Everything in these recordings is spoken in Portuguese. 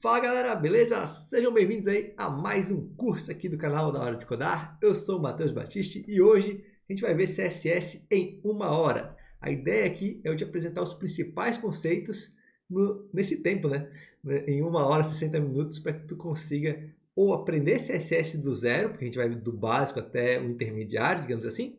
Fala galera, beleza? Sejam bem-vindos aí a mais um curso aqui do canal da Hora de Codar. Eu sou o Matheus Batista e hoje a gente vai ver CSS em uma hora. A ideia aqui é eu te apresentar os principais conceitos nesse tempo, né? Em uma hora, 60 minutos, para que tu consiga ou aprender CSS do zero, porque a gente vai do básico até o intermediário, digamos assim,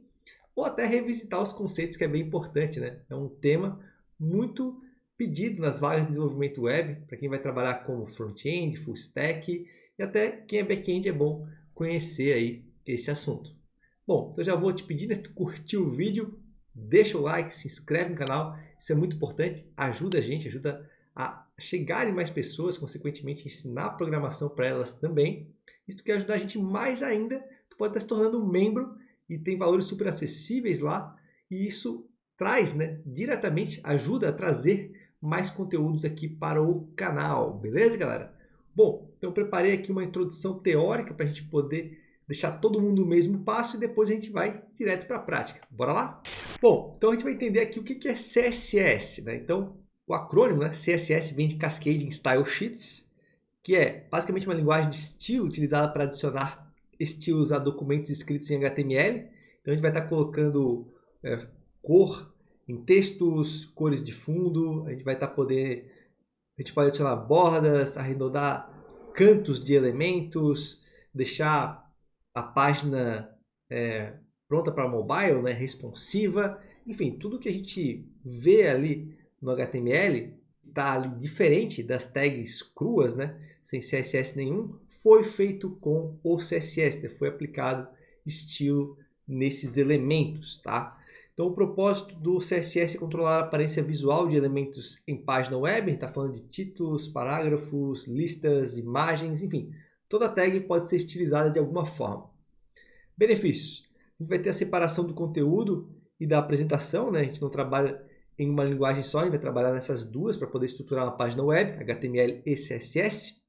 ou até revisitar os conceitos, que é bem importante, né? É um tema muito pedido nas vagas de desenvolvimento web, para quem vai trabalhar como front-end, full stack, e até quem é back-end é bom conhecer aí esse assunto. Bom, então já vou te pedir, né, se tu curtiu o vídeo, deixa o like, se inscreve no canal, isso é muito importante, ajuda a gente, ajuda a chegarem mais pessoas, consequentemente ensinar programação para elas também. E se tu quer ajudar a gente mais ainda, tu pode estar se tornando um membro e tem valores super acessíveis lá, e isso traz, né, diretamente, ajuda a trazer mais conteúdos aqui para o canal, beleza, galera? Bom, então eu preparei aqui uma introdução teórica para a gente poder deixar todo mundo no mesmo passo e depois a gente vai direto para a prática. Bora lá? Bom, então a gente vai entender aqui o que é CSS, né? Então, o acrônimo, né, CSS vem de Cascading Style Sheets, que é basicamente uma linguagem de estilo utilizada para adicionar estilos a documentos escritos em HTML. Então a gente vai estar colocando cor em textos, cores de fundo, a gente pode adicionar bordas, arredondar cantos de elementos, deixar a página pronta para mobile, né, responsiva, enfim, tudo que a gente vê ali no HTML está ali diferente das tags cruas, né, sem CSS nenhum, foi feito com o CSS, né, foi aplicado estilo nesses elementos, tá? Então, o propósito do CSS é controlar a aparência visual de elementos em página web. A gente está falando de títulos, parágrafos, listas, imagens, enfim. Toda tag pode ser estilizada de alguma forma. Benefícios. A gente vai ter a separação do conteúdo e da apresentação, né? A gente não trabalha em uma linguagem só, a gente vai trabalhar nessas duas para poder estruturar uma página web, HTML e CSS.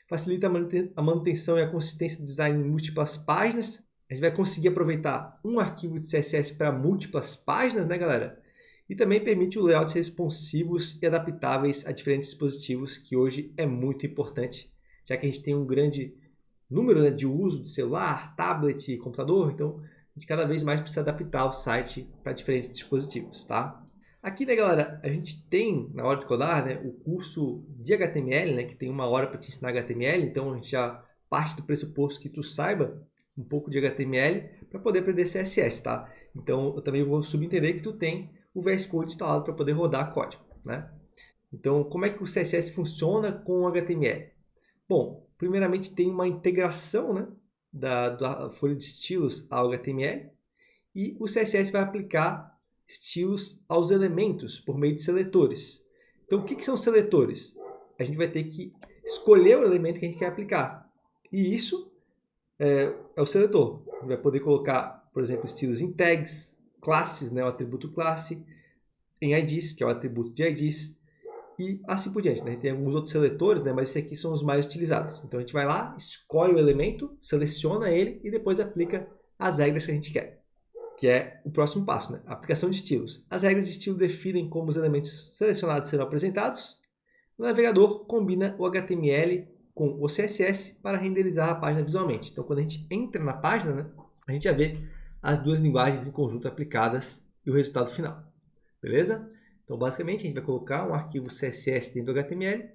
Facilita a manutenção e a consistência do design em múltiplas páginas. A gente vai conseguir aproveitar um arquivo de CSS para múltiplas páginas, né, galera? E também permite o layout responsivos e adaptáveis a diferentes dispositivos, que hoje é muito importante, já que a gente tem um grande número, né, de uso de celular, tablet, computador, então a gente cada vez mais precisa adaptar o site para diferentes dispositivos, tá? Aqui, né, galera, a gente tem, na hora de codar, né, o curso de HTML, né, que tem uma hora para te ensinar HTML, então a gente já parte do pressuposto que tu saiba um pouco de HTML para poder aprender CSS, tá? Então, eu também vou subentender que tu tem o VS Code instalado para poder rodar código, né? Então, como é que o CSS funciona com o HTML? Bom, primeiramente tem uma integração, né, da folha de estilos ao HTML e o CSS vai aplicar estilos aos elementos por meio de seletores. Então, o que são seletores? A gente vai ter que escolher o elemento que a gente quer aplicar. E isso é o seletor. A gente vai poder colocar, por exemplo, estilos em tags, classes, né, o atributo classe, em IDs, que é o atributo de IDs, e assim por diante, né? Tem alguns outros seletores, né, mas esses aqui são os mais utilizados. Então a gente vai lá, escolhe o elemento, seleciona ele e depois aplica as regras que a gente quer, que é o próximo passo, né? A aplicação de estilos. As regras de estilo definem como os elementos selecionados serão apresentados. O navegador combina o HTML com o CSS para renderizar a página visualmente. Então, quando a gente entra na página, né, a gente já vê as duas linguagens em conjunto aplicadas e o resultado final. Beleza? Então, basicamente, a gente vai colocar um arquivo CSS dentro do HTML.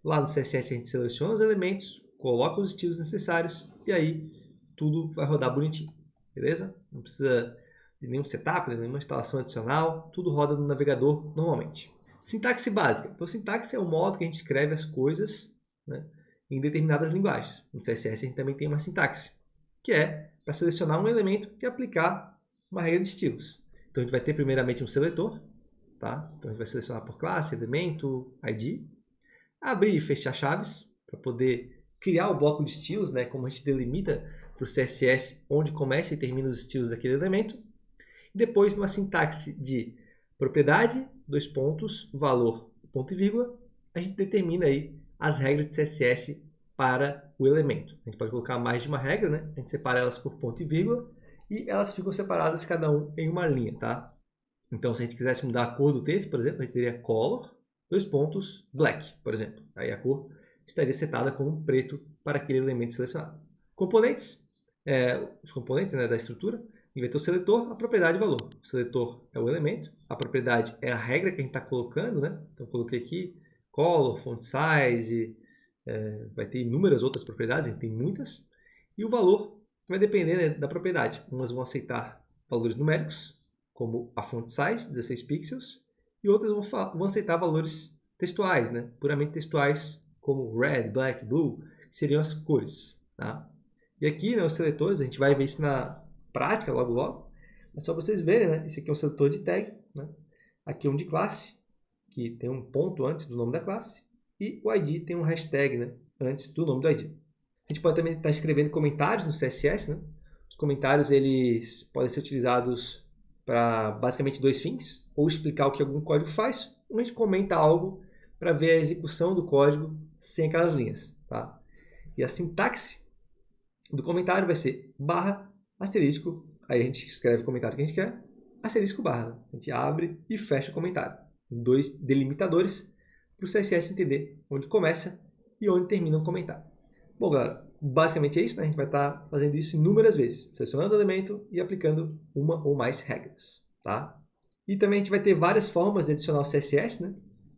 Lá no CSS a gente seleciona os elementos, coloca os estilos necessários e aí tudo vai rodar bonitinho. Beleza? Não precisa de nenhum setup, nenhuma instalação adicional. Tudo roda no navegador normalmente. Sintaxe básica. Então, sintaxe é o modo que a gente escreve as coisas, né, em determinadas linguagens. No CSS a gente também tem uma sintaxe, que é para selecionar um elemento e aplicar uma regra de estilos. Então, a gente vai ter primeiramente um seletor, tá? Então, a gente vai selecionar por classe, elemento, ID. Abrir e fechar chaves para poder criar o bloco de estilos, né, como a gente delimita para o CSS onde começa e termina os estilos daquele elemento. E depois, numa sintaxe de propriedade, dois pontos, valor, ponto e vírgula, a gente determina aí as regras de CSS para o elemento. A gente pode colocar mais de uma regra, né? A gente separa elas por ponto e vírgula e elas ficam separadas cada um em uma linha, tá? Então, se a gente quisesse mudar a cor do texto, por exemplo, a gente teria color, dois pontos, black, por exemplo. Aí a cor estaria setada como preto para aquele elemento selecionado. Componentes, os componentes, né, da estrutura, vai ter o seletor, a propriedade e o valor. O seletor é o elemento, a propriedade é a regra que a gente está colocando, né? Então, eu coloquei aqui color, font size, vai ter inúmeras outras propriedades, a gente tem muitas. E o valor vai depender, né, da propriedade. Umas vão aceitar valores numéricos, como a font size, 16 pixels, e outras vão aceitar valores textuais, né? Puramente textuais, como red, black, blue, que seriam as cores. Tá? E aqui, né, os seletores, a gente vai ver isso na prática logo logo, mas só para vocês verem, né? Esse aqui é um seletor de tag, né? Aqui é um de classe, que tem um ponto antes do nome da classe, e o ID tem um hashtag, né, antes do nome do ID. A gente pode também estar escrevendo comentários no CSS, né? Os comentários eles podem ser utilizados para basicamente dois fins, ou explicar o que algum código faz, ou a gente comenta algo para ver a execução do código sem aquelas linhas. Tá? E a sintaxe do comentário vai ser barra, asterisco, aí a gente escreve o comentário que a gente quer, asterisco barra. A gente abre e fecha o comentário. Dois delimitadores para o CSS entender onde começa e onde termina o comentário. Bom, galera, basicamente é isso, né? A gente vai estar fazendo isso inúmeras vezes, selecionando o elemento e aplicando uma ou mais regras, tá? E também a gente vai ter várias formas de adicionar o CSS, né?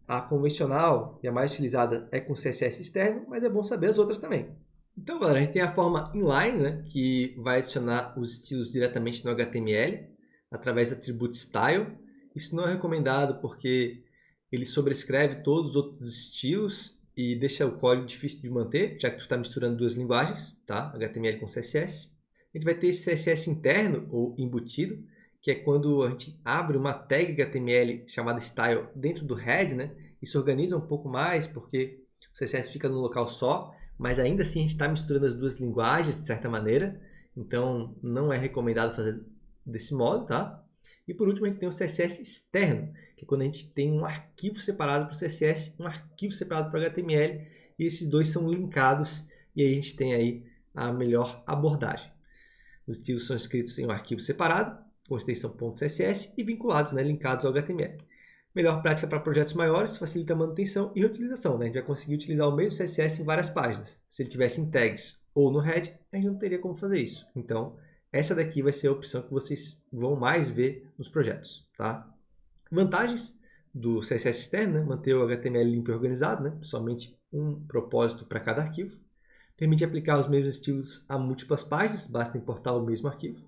A convencional e a mais utilizada é com CSS externo, mas é bom saber as outras também. Então, galera, a gente tem a forma inline, né? Que vai adicionar os estilos diretamente no HTML, através do atributo style. Isso não é recomendado porque ele sobrescreve todos os outros estilos e deixa o código difícil de manter, já que tu está misturando duas linguagens, tá? HTML com CSS. A gente vai ter esse CSS interno ou embutido, que é quando a gente abre uma tag HTML chamada style dentro do head, né? Isso organiza um pouco mais porque o CSS fica num local só, mas ainda assim a gente está misturando as duas linguagens de certa maneira, então não é recomendado fazer desse modo, tá? E por último a gente tem o CSS externo, que é quando a gente tem um arquivo separado para o CSS, um arquivo separado para o HTML, e esses dois são linkados, e aí a gente tem aí a melhor abordagem. Os estilos são escritos em um arquivo separado, com extensão .css, e vinculados, né, linkados ao HTML. Melhor prática para projetos maiores, facilita a manutenção e reutilização. Né? A gente vai conseguir utilizar o mesmo CSS em várias páginas. Se ele tivesse em tags ou no head, a gente não teria como fazer isso. Então, essa daqui vai ser a opção que vocês vão mais ver nos projetos. Tá? Vantagens do CSS externo, né? Manter o HTML limpo e organizado, né? Somente um propósito para cada arquivo. Permite aplicar os mesmos estilos a múltiplas páginas, basta importar o mesmo arquivo.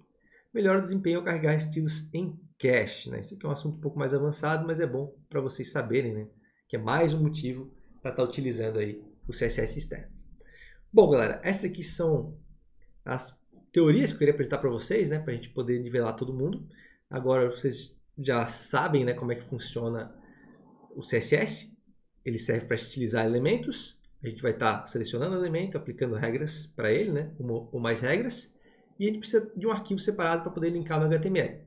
Melhora o desempenho ao carregar estilos em cache. Né? Isso aqui é um assunto um pouco mais avançado, mas é bom para vocês saberem, né? Que é mais um motivo para estar utilizando aí o CSS externo. Bom, galera, essas aqui são as teorias que eu queria apresentar para vocês, né? Para a gente poder nivelar todo mundo. Agora vocês já sabem, né, como é que funciona o CSS. Ele serve para estilizar elementos. A gente vai estar selecionando o elemento, aplicando regras para ele, né? Uma ou mais regras. E a gente precisa de um arquivo separado para poder linkar no HTML.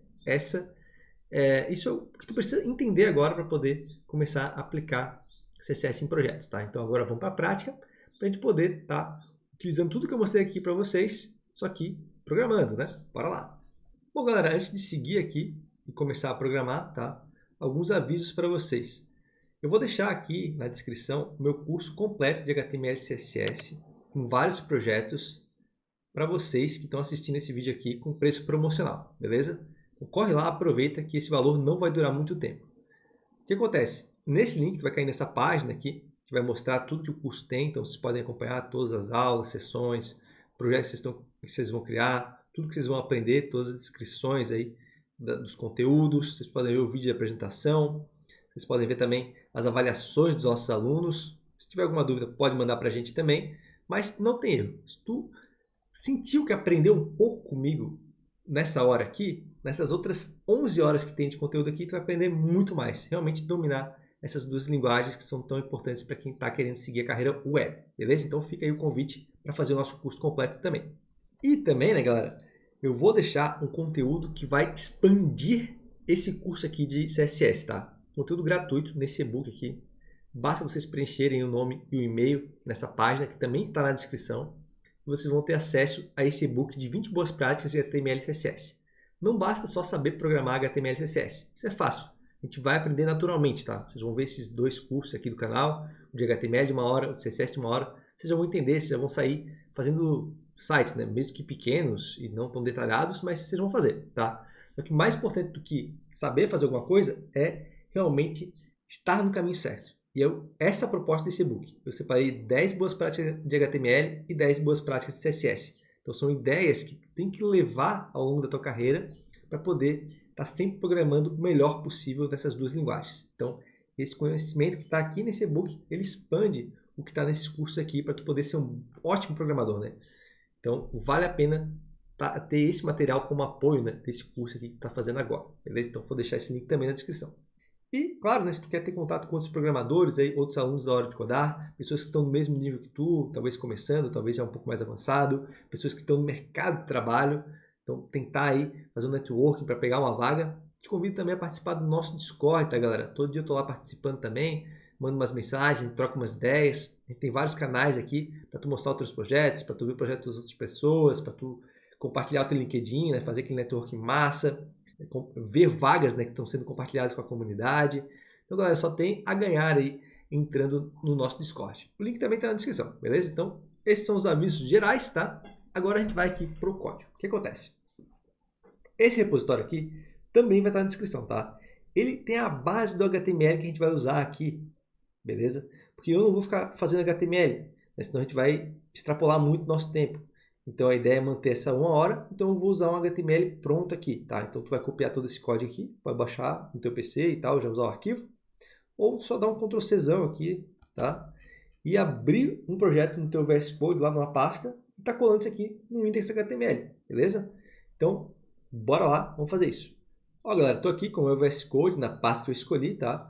Isso é o que tu precisa entender agora para poder começar a aplicar CSS em projetos. Tá? Então agora vamos para a prática, para a gente poder estar utilizando tudo que eu mostrei aqui para vocês, só que programando, né? Bora lá! Bom, galera, antes de seguir aqui e começar a programar, tá? Alguns avisos para vocês. Eu vou deixar aqui na descrição o meu curso completo de HTML e CSS, com vários projetos, para vocês que estão assistindo esse vídeo aqui com preço promocional, beleza? Então, corre lá, aproveita que esse valor não vai durar muito tempo. O que acontece? Nesse link que vai cair nessa página aqui, que vai mostrar tudo que o curso tem, então vocês podem acompanhar todas as aulas, sessões, projetos que vocês vão criar, tudo que vocês vão aprender, todas as descrições aí dos conteúdos, vocês podem ver o vídeo de apresentação, vocês podem ver também as avaliações dos nossos alunos. Se tiver alguma dúvida, pode mandar para a gente também, mas não tem erro. Se tu sentiu que aprendeu um pouco comigo nessa hora aqui, nessas outras 11 horas que tem de conteúdo aqui, tu vai aprender muito mais. Realmente dominar essas duas linguagens que são tão importantes para quem está querendo seguir a carreira web, beleza? Então fica aí o convite para fazer o nosso curso completo também. E também, né, galera, eu vou deixar um conteúdo que vai expandir esse curso aqui de CSS, tá? Conteúdo gratuito nesse e-book aqui. Basta vocês preencherem o nome e o e-mail nessa página, que também está na descrição. Vocês vão ter acesso a esse e-book de 20 boas práticas de HTML e CSS. Não basta só saber programar HTML e CSS. Isso é fácil. A gente vai aprender naturalmente, tá? Vocês vão ver esses dois cursos aqui do canal, de HTML de uma hora, o de CSS de uma hora, vocês já vão entender, vocês já vão sair fazendo sites, né? Mesmo que pequenos e não tão detalhados, mas vocês vão fazer, tá? O que mais importante do que saber fazer alguma coisa é realmente estar no caminho certo. E essa é a proposta desse e-book. Eu separei 10 boas práticas de HTML e 10 boas práticas de CSS. Então são ideias que tem que levar ao longo da tua carreira para poder estar sempre programando o melhor possível dessas duas linguagens. Então, esse conhecimento que está aqui nesse e-book, ele expande o que está nesses cursos aqui para tu poder ser um ótimo programador, né? Então, vale a pena ter esse material como apoio, né, desse curso aqui que tu está fazendo agora, beleza? Então, vou deixar esse link também na descrição. E, claro, né, se tu quer ter contato com outros programadores, aí, outros alunos da Hora de Codar, pessoas que estão no mesmo nível que tu, talvez começando, talvez já um pouco mais avançado, pessoas que estão no mercado de trabalho, então tentar aí fazer um networking para pegar uma vaga, te convido também a participar do nosso Discord, tá, galera? Todo dia eu estou lá participando também, mando umas mensagens, troco umas ideias, a gente tem vários canais aqui para tu mostrar outros projetos, para tu ver projetos das outras pessoas, para tu compartilhar o teu LinkedIn, né, fazer aquele networking massa, ver vagas, né, que estão sendo compartilhadas com a comunidade. Então, galera, só tem a ganhar aí entrando no nosso Discord. O link também está na descrição, beleza? Então, esses são os avisos gerais, tá? Agora a gente vai aqui para o código. O que acontece? Esse repositório aqui também vai estar na descrição, tá? Ele tem a base do HTML que a gente vai usar aqui, beleza? Porque eu não vou ficar fazendo HTML, né? Senão a gente vai extrapolar muito nosso tempo. Então a ideia é manter essa 1 hora, então eu vou usar um HTML pronto aqui, tá? Então tu vai copiar todo esse código aqui, vai baixar no teu PC e tal, já usar o arquivo, ou só dar um Ctrl Czão aqui, tá? E abrir um projeto no teu VS Code lá numa pasta e tá colando isso aqui no index HTML, beleza? Então, bora lá, vamos fazer isso. Ó, galera, tô aqui com o meu VS Code na pasta que eu escolhi, tá?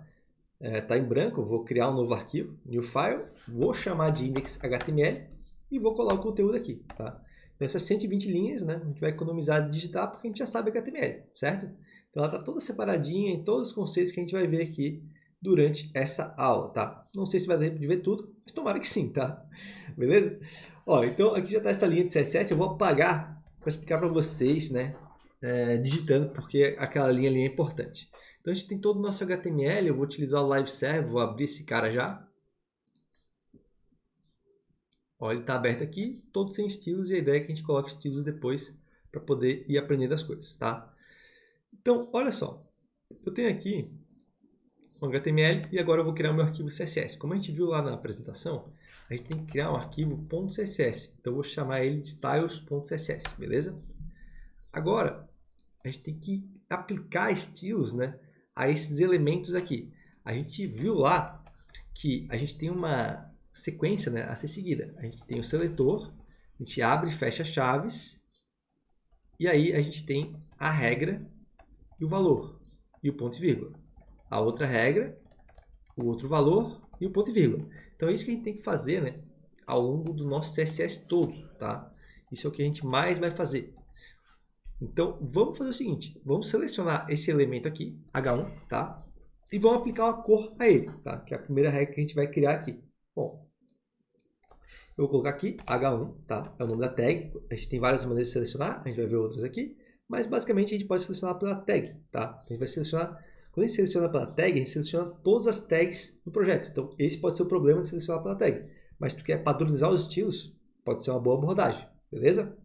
Tá em branco, eu vou criar um novo arquivo, new file, vou chamar de index.html e vou colar o conteúdo aqui, tá? Então essas 120 linhas, né, a gente vai economizar de digitar porque a gente já sabe HTML, certo? Então ela está toda separadinha em todos os conceitos que a gente vai ver aqui durante essa aula, tá? Não sei se vai dar tempo de ver tudo, mas tomara que sim, tá? Beleza? Ó, então aqui já está essa linha de CSS, eu vou apagar para explicar para vocês, né, digitando, porque aquela linha ali é importante. Então a gente tem todo o nosso HTML, eu vou utilizar o Live Server, vou abrir esse cara já. Ó, ele está aberto aqui, todo sem estilos, e a ideia é que a gente coloque estilos depois para poder ir aprendendo as coisas, tá? Então, olha só, eu tenho aqui um HTML e agora eu vou criar o meu arquivo CSS. Como a gente viu lá na apresentação, a gente tem que criar um arquivo .css, então eu vou chamar ele de styles.css, beleza? Agora, a gente tem que aplicar estilos, né, a esses elementos aqui. A gente viu lá que a gente tem uma sequência, né, a ser seguida. A gente tem o seletor, a gente abre e fecha chaves, e aí a gente tem a regra e o valor, e o ponto e vírgula. A outra regra, o outro valor e o ponto e vírgula. Então é isso que a gente tem que fazer, né, ao longo do nosso CSS todo, tá? Isso é o que a gente mais vai fazer. Então vamos fazer o seguinte, vamos selecionar esse elemento aqui, H1, tá? E vamos aplicar uma cor a ele, tá? Que é a primeira regra que a gente vai criar aqui. Bom, eu vou colocar aqui H1, tá? É o nome da tag. A gente tem várias maneiras de selecionar, a gente vai ver outras aqui. Mas basicamente a gente pode selecionar pela tag, tá? A gente vai selecionar, quando a gente seleciona pela tag, a gente seleciona todas as tags do projeto. Então esse pode ser o problema de selecionar pela tag. Mas se tu quer padronizar os estilos, pode ser uma boa abordagem, beleza?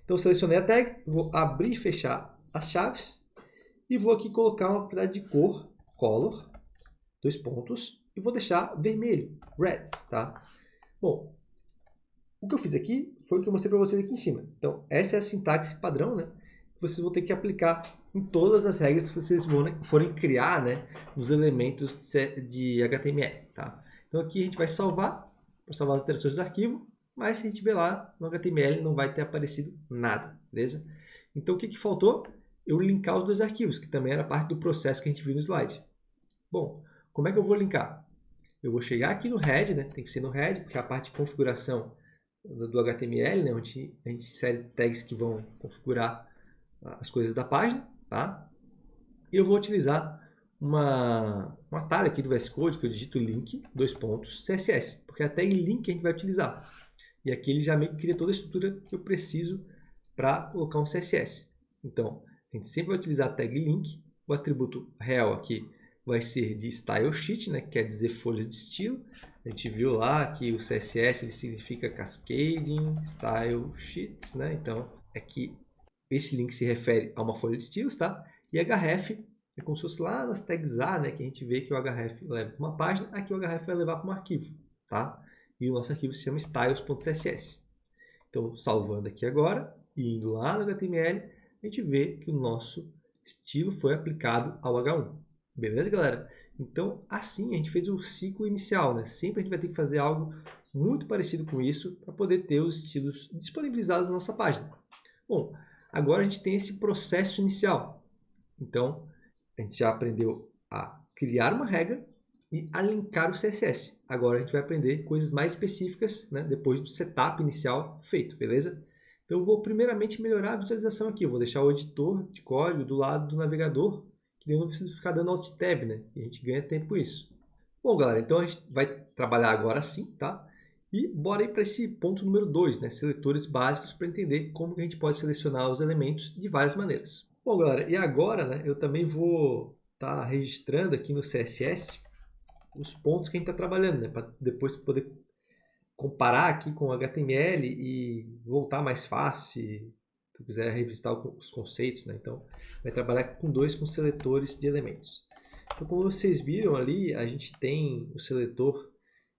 Então selecionei a tag, vou abrir e fechar as chaves e vou aqui colocar uma propriedade de cor, color, 2 pontos, e vou deixar vermelho, red, tá? Bom, o que eu fiz aqui foi o que eu mostrei para vocês aqui em cima. Então, essa é a sintaxe padrão, né? Que vocês vão ter que aplicar em todas as regras que vocês forem criar, né, nos elementos de HTML, tá? Então, aqui a gente vai salvar, para salvar as interações do arquivo, mas se a gente ver lá no HTML não vai ter aparecido nada, beleza? Então, o que faltou? Eu linkar os dois arquivos, que também era parte do processo que a gente viu no slide. Bom, como é que eu vou linkar? Eu vou chegar aqui no head, né? Tem que ser no head, porque é a parte de configuração do HTML, né? Onde a gente insere tags que vão configurar as coisas da página, tá? E eu vou utilizar um atalho aqui do VS Code, que eu digito link, 2 pontos, CSS, porque é a tag link que a gente vai utilizar. E aqui ele já meio que cria toda a estrutura que eu preciso para colocar um CSS. Então, a gente sempre vai utilizar a tag link, o atributo real aqui vai ser de style sheet, né, que quer dizer folhas de estilo. A gente viu lá que o CSS ele significa cascading style sheets, né? Então aqui esse link se refere a uma folha de estilos, tá? E href é como se fosse lá nas tags A, né, que a gente vê que o href leva para uma página, aqui o href vai levar para um arquivo, tá? E o nosso arquivo se chama styles.css. Então, salvando aqui agora e indo lá no HTML, a gente vê que o nosso estilo foi aplicado ao H1. Beleza, galera? Então, assim a gente fez o ciclo inicial, né? Sempre a gente vai ter que fazer algo muito parecido com isso para poder ter os estilos disponibilizados na nossa página. Bom, agora a gente tem esse processo inicial. Então, a gente já aprendeu a criar uma regra e a linkar o CSS. Agora a gente vai aprender coisas mais específicas, né, depois do setup inicial feito, beleza? Então eu vou primeiramente melhorar a visualização aqui. Eu vou deixar o editor de código do lado do navegador, que eu não preciso ficar dando Alt Tab, né? E a gente ganha tempo com isso. Bom, galera, então a gente vai trabalhar agora sim, tá? E bora aí para esse ponto número 2, né? Seletores básicos para entender como que a gente pode selecionar os elementos de várias maneiras. Bom, galera, e agora, né, eu também vou estar registrando aqui no CSS os pontos que a gente está trabalhando, né, para depois poder comparar aqui com o HTML e voltar mais fácil, se tu quiser revisitar os conceitos, né? Então, vai trabalhar com seletores de elementos. Então, como vocês viram ali, a gente tem o seletor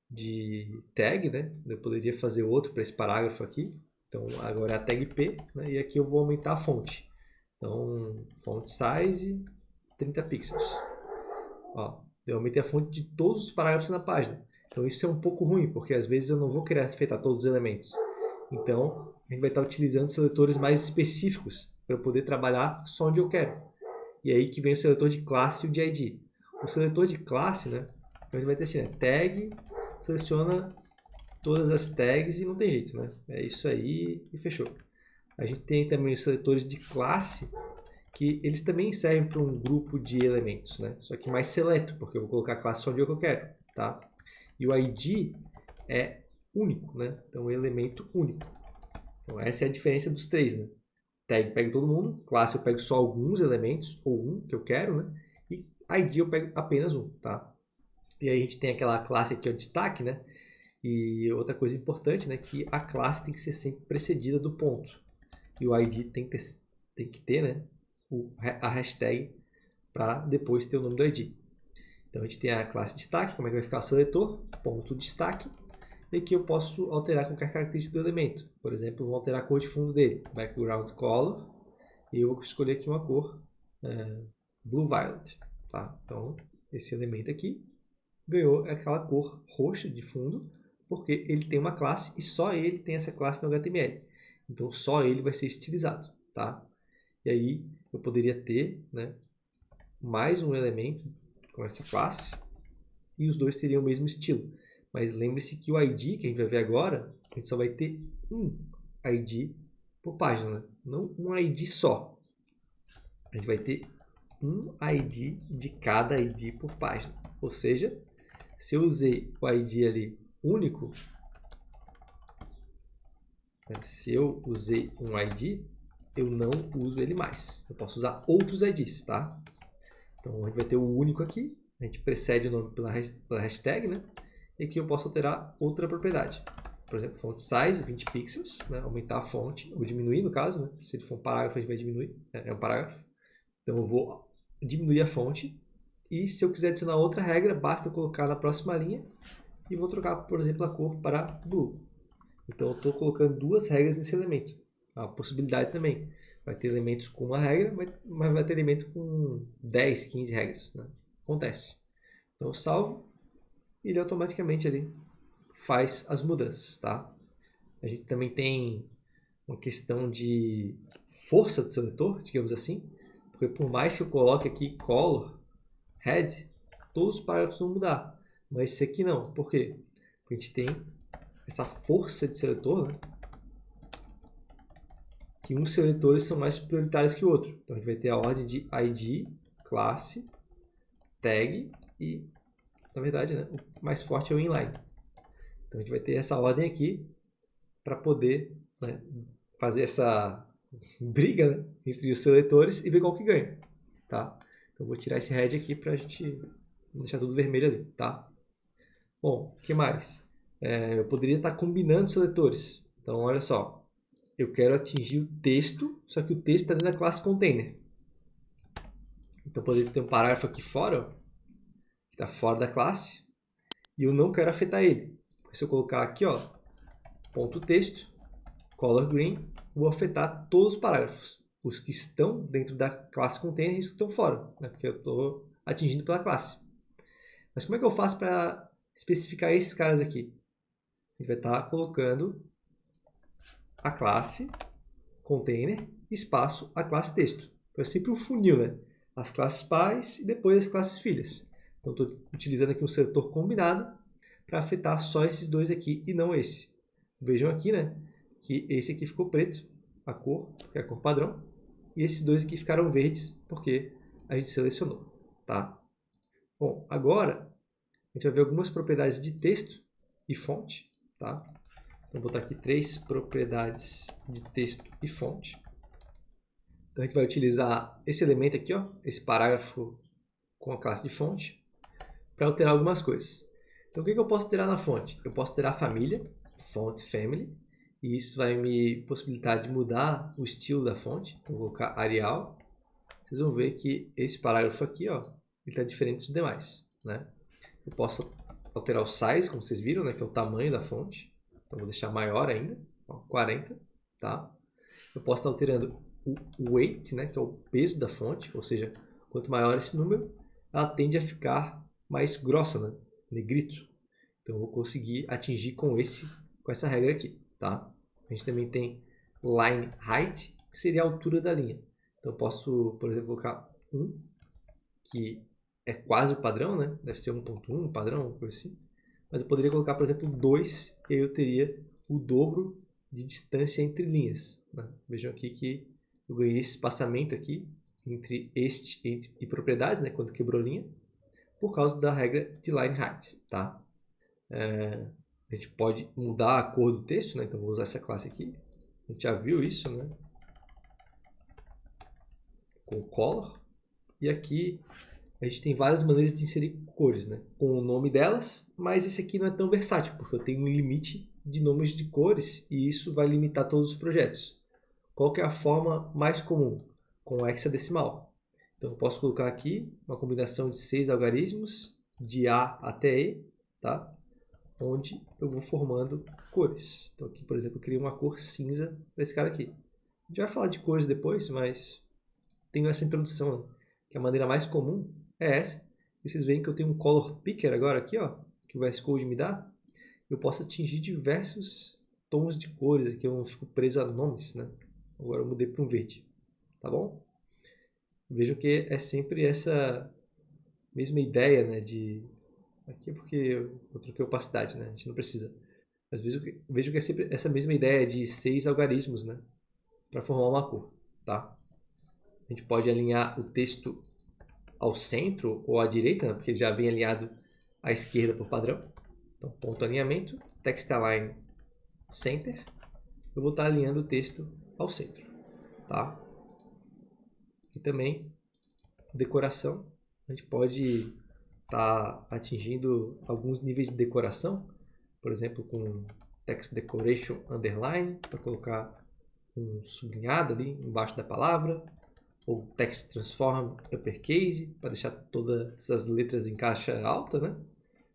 de tag, né? Eu poderia fazer outro para esse parágrafo aqui. Então, agora é a tag P, né? E aqui eu vou aumentar a fonte. Então, font size 30 pixels. Ó, eu aumentei a fonte de todos os parágrafos na página. Então isso é um pouco ruim, porque às vezes eu não vou querer afetar todos os elementos. Então a gente vai estar utilizando seletores mais específicos para eu poder trabalhar só onde eu quero. E aí que vem o seletor de classe e o de ID. O seletor de classe, né? Então ele vai ter assim, né, tag, seleciona todas as tags e não tem jeito, né? É isso aí e fechou. A gente tem também os seletores de classe, que eles também servem para um grupo de elementos, né? Só que mais seleto, porque eu vou colocar a classe só onde eu quero, tá? E o ID é único, né? Então, elemento único. Então, essa é a diferença dos três, né? Tag pego todo mundo, classe eu pego só alguns elementos, ou um que eu quero, né? E ID eu pego apenas um, tá? E aí a gente tem aquela classe aqui, o destaque, né? E outra coisa importante, né? Que a classe tem que ser sempre precedida do ponto. E o ID tem que ter, né? A hashtag para depois ter o nome do ID. Então a gente tem a classe destaque, como é que vai ficar o seletor, ponto destaque, e aqui eu posso alterar qualquer característica do elemento. Por exemplo, vou alterar a cor de fundo dele, background color, e eu vou escolher aqui uma cor blue violet. Tá? Então esse elemento aqui ganhou aquela cor roxa de fundo, porque ele tem uma classe e só ele tem essa classe no HTML. Então só ele vai ser estilizado. Tá? E aí eu poderia ter, né, mais um elemento com essa classe e os dois teriam o mesmo estilo. Mas lembre-se que o ID, que a gente vai ver agora, a gente só vai ter um ID por página, né? Não um ID só. A gente vai ter um ID de cada ID por página. Ou seja, se eu usei o ID ali único, se eu usei um ID, eu não uso ele mais. Eu posso usar outros IDs, tá? Então a gente vai ter o único aqui, a gente precede o nome pela hashtag, né? E aqui eu posso alterar outra propriedade. Por exemplo, font size 20 pixels, né? Aumentar a fonte, ou diminuir no caso, né? Se ele for um parágrafo, a gente vai diminuir, é um parágrafo. Então eu vou diminuir a fonte. E se eu quiser adicionar outra regra, basta colocar na próxima linha e vou trocar, por exemplo, a cor para blue. Então eu estou colocando duas regras nesse elemento. A possibilidade também. Vai ter elementos com uma regra, mas vai ter elemento com 10, 15 regras. Né? Acontece. Então eu salvo e ele automaticamente ali faz as mudanças. Tá? A gente também tem uma questão de força do seletor, digamos assim. Porque por mais que eu coloque aqui color, head, todos os parágrafos vão mudar. Mas esse aqui não. Por quê? Porque a gente tem essa força de seletor, né? Que uns seletores são mais prioritários que o outro. Então a gente vai ter a ordem de ID, classe, tag e, na verdade, né, o mais forte é o inline. Então a gente vai ter essa ordem aqui para poder, né, fazer essa briga, né, entre os seletores e ver qual que ganha. Tá? Então, vou tirar esse red aqui para a gente não deixar tudo vermelho ali, tá? Bom, o que mais? Eu poderia estar combinando seletores. Então, olha só. Eu quero atingir o texto, só que o texto está dentro da classe container. Então, eu poderia ter um parágrafo aqui fora, ó, que está fora da classe, e eu não quero afetar ele. Porque se eu colocar aqui, ó, ponto texto, color green, vou afetar todos os parágrafos. Os que estão dentro da classe container e os que estão fora, né? Porque eu estou atingindo pela classe. Mas como é que eu faço para especificar esses caras aqui? A gente vai estar colocando a classe container, espaço, a classe texto. Então é sempre um funil, né? As classes pais e depois as classes filhas. Então estou utilizando aqui um seletor combinado para afetar só esses dois aqui e não esse. Vejam aqui, né? Que esse aqui ficou preto, a cor, que é a cor padrão, e esses dois aqui ficaram verdes porque a gente selecionou, tá? Bom, agora a gente vai ver algumas propriedades de texto e fonte, tá? Então, vou botar aqui 3 propriedades de texto e fonte. Então, a gente vai utilizar esse elemento aqui, ó, esse parágrafo com a classe de fonte, para alterar algumas coisas. Então, o que eu posso alterar na fonte? Eu posso alterar a família, font family, e isso vai me possibilitar de mudar o estilo da fonte. Então, vou colocar Arial. Vocês vão ver que esse parágrafo aqui, ó, ele está diferente dos demais, né? Eu posso alterar o size, como vocês viram, né, que é o tamanho da fonte. Então, vou deixar maior ainda, ó, 40, tá? Eu posso estar alterando o weight, né, que é o peso da fonte, ou seja, quanto maior esse número, ela tende a ficar mais grossa, né, negrito. Então, eu vou conseguir atingir com essa regra aqui, tá? A gente também tem line height, que seria a altura da linha. Então, eu posso, por exemplo, colocar 1, que é quase o padrão, né? Deve ser 1.1 padrão, uma coisa assim. Mas eu poderia colocar, por exemplo, 2, e aí eu teria o dobro de distância entre linhas, né? Vejam aqui que eu ganhei esse espaçamento aqui entre este e propriedades, né? Quando quebrou linha, por causa da regra de line height, tá? A gente pode mudar a cor do texto, né? Então vou usar essa classe aqui. A gente já viu isso, né? Com color. E aqui a gente tem várias maneiras de inserir cores, né? Com o nome delas, mas esse aqui não é tão versátil, porque eu tenho um limite de nomes de cores e isso vai limitar todos os projetos. Qual que é a forma mais comum? Com hexadecimal. Então eu posso colocar aqui uma combinação de 6 algarismos, de A até E, tá? Onde eu vou formando cores. Então aqui, por exemplo, eu criei uma cor cinza para esse cara aqui. A gente vai falar de cores depois, mas tenho essa introdução, né? Que a maneira mais comum é essa. E vocês veem que eu tenho um color picker agora aqui, ó, que o VS Code me dá. Eu posso atingir diversos tons de cores aqui, eu não fico preso a nomes, né? Agora eu mudei para um verde, tá bom? Vejam que é sempre essa mesma ideia, né? Aqui é porque eu troquei opacidade, né? A gente não precisa. Mas vejo que é sempre essa mesma ideia de 6 algarismos, né? Para formar uma cor, tá? A gente pode alinhar o texto ao centro ou à direita, né? Porque ele já vem alinhado à esquerda por padrão. Então, ponto alinhamento, text align center. Eu vou estar alinhando o texto ao centro, tá? E também decoração. A gente pode estar atingindo alguns níveis de decoração, por exemplo, com text decoration underline, para colocar um sublinhado ali embaixo da palavra, ou text transform uppercase, para deixar todas essas letras em caixa alta, né?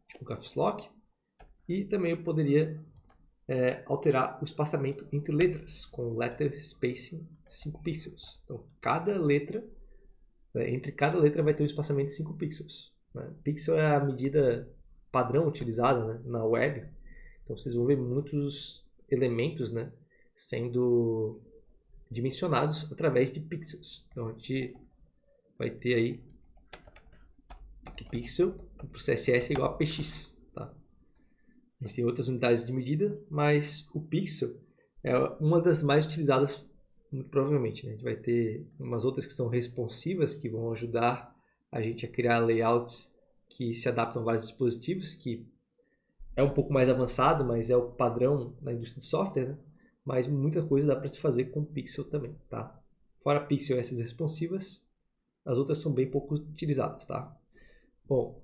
Tipo caps lock. E também eu poderia alterar o espaçamento entre letras, com letter spacing 5 pixels. Então, entre cada letra vai ter um espaçamento de 5 pixels. Né? Pixel é a medida padrão utilizada, né, na web. Então, vocês vão ver muitos elementos, né, sendo dimensionados através de pixels. Então, a gente vai ter aí que pixel para o CSS é igual a px. Tá? A gente tem outras unidades de medida, mas o pixel é uma das mais utilizadas, muito provavelmente. Né? A gente vai ter umas outras que são responsivas, que vão ajudar a gente a criar layouts que se adaptam a vários dispositivos, que é um pouco mais avançado, mas é o padrão na indústria de software, né? Mas muita coisa dá para se fazer com pixel também, tá? Fora pixel e essas responsivas, as outras são bem pouco utilizadas, tá? Bom,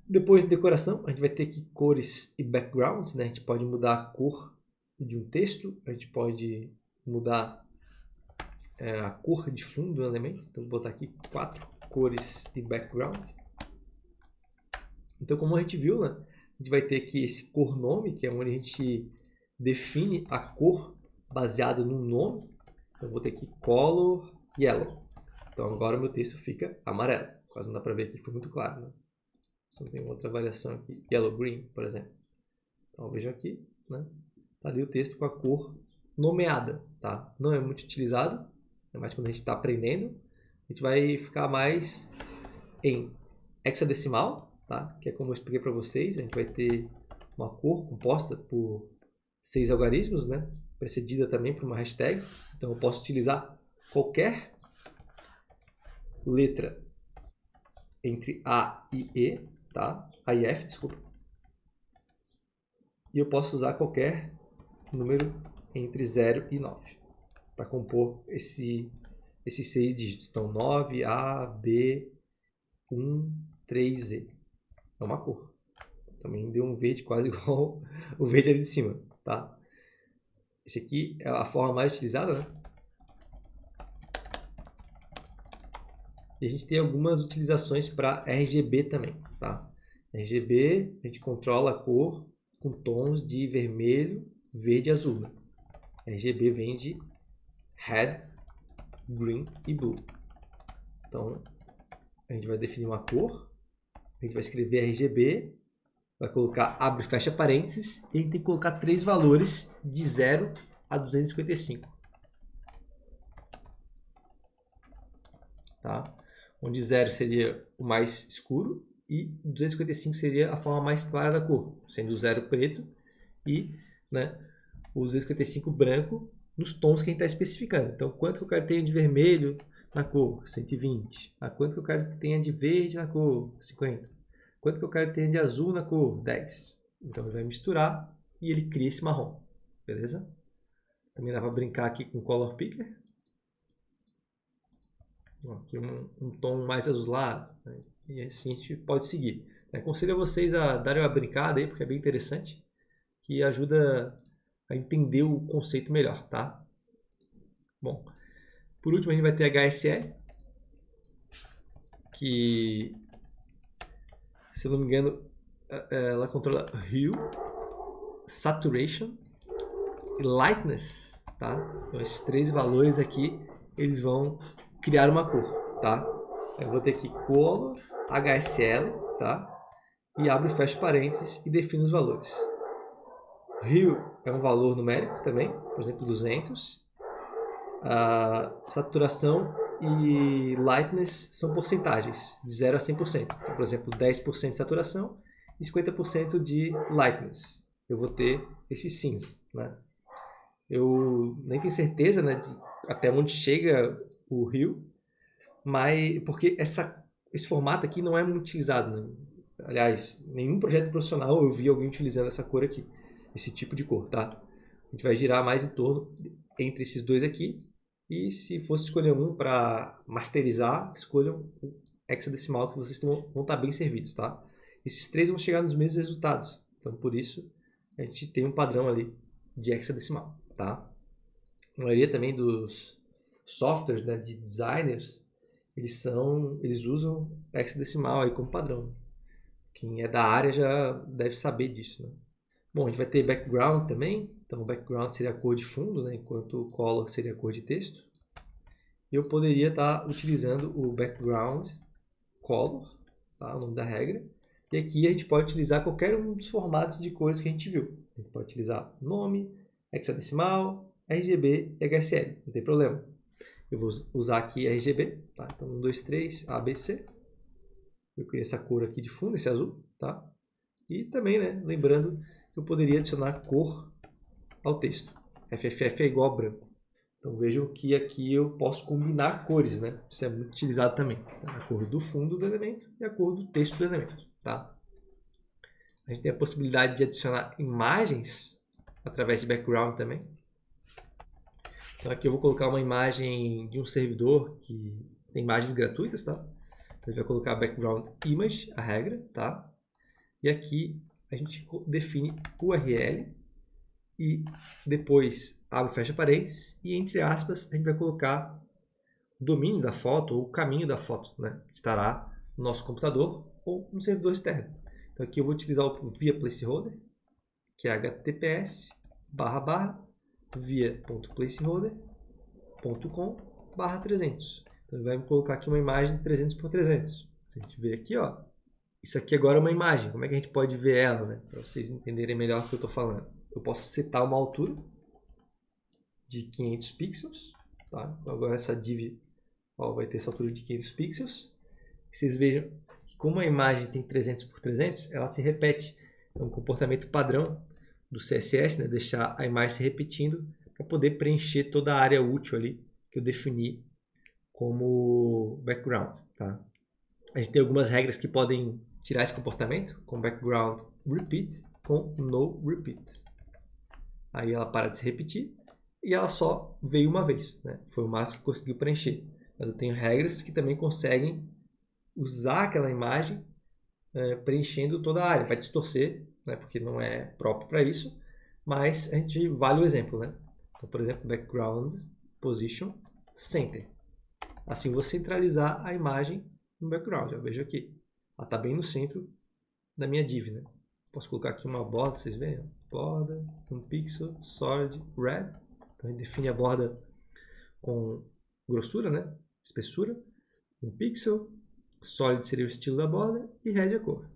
depois de decoração, a gente vai ter aqui cores e backgrounds, né? A gente pode mudar a cor de um texto, a gente pode mudar a cor de fundo do elemento. Então, vou botar aqui 4 cores e background. Então, como a gente viu, né? A gente vai ter aqui esse cor nome, que é onde a gente define a cor baseada no nome. Então, eu vou ter aqui color yellow. Então, agora o meu texto fica amarelo. Quase não dá para ver aqui, foi muito claro, né? Só tem outra variação aqui, yellow green, por exemplo. Então, vejam aqui, né? Tá ali o texto com a cor nomeada, tá? Não é muito utilizado, é mais quando a gente está aprendendo. A gente vai ficar mais em hexadecimal, tá? Que é como eu expliquei para vocês. A gente vai ter uma cor composta por 6 algarismos, né? Precedida também por uma hashtag. Então eu posso utilizar qualquer letra entre A e E, tá? A e F, desculpa. E eu posso usar qualquer número entre 0 e 9 para compor esses 6 dígitos. Então 9, A, B, 1, 3, E. É uma cor. Também deu um verde quase igual o verde ali de cima, tá? Esse aqui é a forma mais utilizada, né? E a gente tem algumas utilizações para RGB também, tá? RGB, a gente controla a cor com tons de vermelho, verde e azul. Né? RGB vem de red, green e blue. Então, a gente vai definir uma cor, a gente vai escrever RGB, vai colocar abre e fecha parênteses, e a gente tem que colocar 3 valores de 0 a 255. Tá? Onde 0 seria o mais escuro e 255 seria a forma mais clara da cor, sendo o 0 preto e, né, o 255 branco nos tons que a gente está especificando. Então, quanto que eu quero que tenha de vermelho na cor? 120. Quanto que eu quero que tenha de verde na cor? 50. Quanto que eu quero que tenha de azul na cor? 10. Então, ele vai misturar e ele cria esse marrom. Beleza? Também dá para brincar aqui com o Color Picker. Aqui um tom mais azulado, né? E assim a gente pode seguir. Aconselho a vocês a darem uma brincada aí, porque é bem interessante, que ajuda a entender o conceito melhor, tá? Bom, por último a gente vai ter a HSL, que, se eu não me engano, ela controla Hue, Saturation e Lightness, tá? Então esses 3 valores aqui, eles vão criar uma cor, tá? Eu vou ter aqui Color, HSL, tá? E abro e fecho parênteses e defino os valores. Hue é um valor numérico também, por exemplo, 200. Saturação e Lightness são porcentagens, de 0 a 100%. Então, por exemplo, 10% de saturação e 50% de Lightness. Eu vou ter esse cinza, né? Eu nem tenho certeza, né, de até onde chega o Hue, mas porque esse formato aqui não é muito utilizado, né? Aliás, nenhum projeto profissional eu vi alguém utilizando essa cor aqui, esse tipo de cor, tá? A gente vai girar mais em torno entre esses dois aqui, e se fosse escolher um para masterizar, escolham o hexadecimal, que vocês vão estar bem servidos, tá? Esses 3 vão chegar nos mesmos resultados, então por isso a gente tem um padrão ali de hexadecimal, tá? A maioria também dos softwares, né, de designers, eles usam hexadecimal aí como padrão. Quem é da área já deve saber disso, né? Bom, a gente vai ter background também. Então, o background seria a cor de fundo, né? Enquanto o color seria a cor de texto. Eu poderia estar utilizando o background color, tá? O nome da regra. E aqui a gente pode utilizar qualquer um dos formatos de cores que a gente viu. A gente pode utilizar nome, hexadecimal, RGB e HSL. Não tem problema. Eu vou usar aqui RGB, tá? Então, 1, 2, 3, A, B, C. Eu criei essa cor aqui de fundo, esse azul, tá? E também, né, lembrando que eu poderia adicionar cor ao texto. FFF é igual a branco. Então vejam que aqui eu posso combinar cores, né? Isso é muito utilizado também. Tá? A cor do fundo do elemento e a cor do texto do elemento, tá? A gente tem a possibilidade de adicionar imagens através de background também. Então aqui eu vou colocar uma imagem de um servidor que tem imagens gratuitas, tá? A gente vai colocar background image, a regra, tá? E aqui a gente define URL e depois abre e fecha parênteses e entre aspas a gente vai colocar o domínio da foto ou o caminho da foto, né? Que estará no nosso computador ou no servidor externo. Então aqui eu vou utilizar o via placeholder, que é https via.placeholder.com/300. Então ele vai me colocar aqui uma imagem 300 por 300. Se a gente ver aqui, ó, isso aqui agora é uma imagem. Como é que a gente pode ver ela, né? Para vocês entenderem melhor o que eu estou falando. Eu posso setar uma altura de 500 pixels, tá? Então agora essa div, ó, vai ter essa altura de 500 pixels. Vocês vejam que como a imagem tem 300 por 300, ela se repete. É um comportamento padrão do CSS, né? Deixar a imagem se repetindo para poder preencher toda a área útil ali que eu defini como background, tá? A gente tem algumas regras que podem tirar esse comportamento, com background repeat, com no repeat. Aí ela para de se repetir e ela só veio uma vez, né? Foi o máximo que conseguiu preencher. Mas eu tenho regras que também conseguem usar aquela imagem preenchendo toda a área. Vai distorcer, né? Porque não é próprio para isso, mas a gente vale o exemplo, né? Então, por exemplo, background position center. Assim eu vou centralizar a imagem no background. Eu vejo aqui. Ela está bem no centro da minha div, né? Posso colocar aqui uma borda, vocês veem? Borda, um pixel, solid, red. Então a gente define a borda com grossura, né? Espessura. Um pixel, solid seria o estilo da borda e red a cor.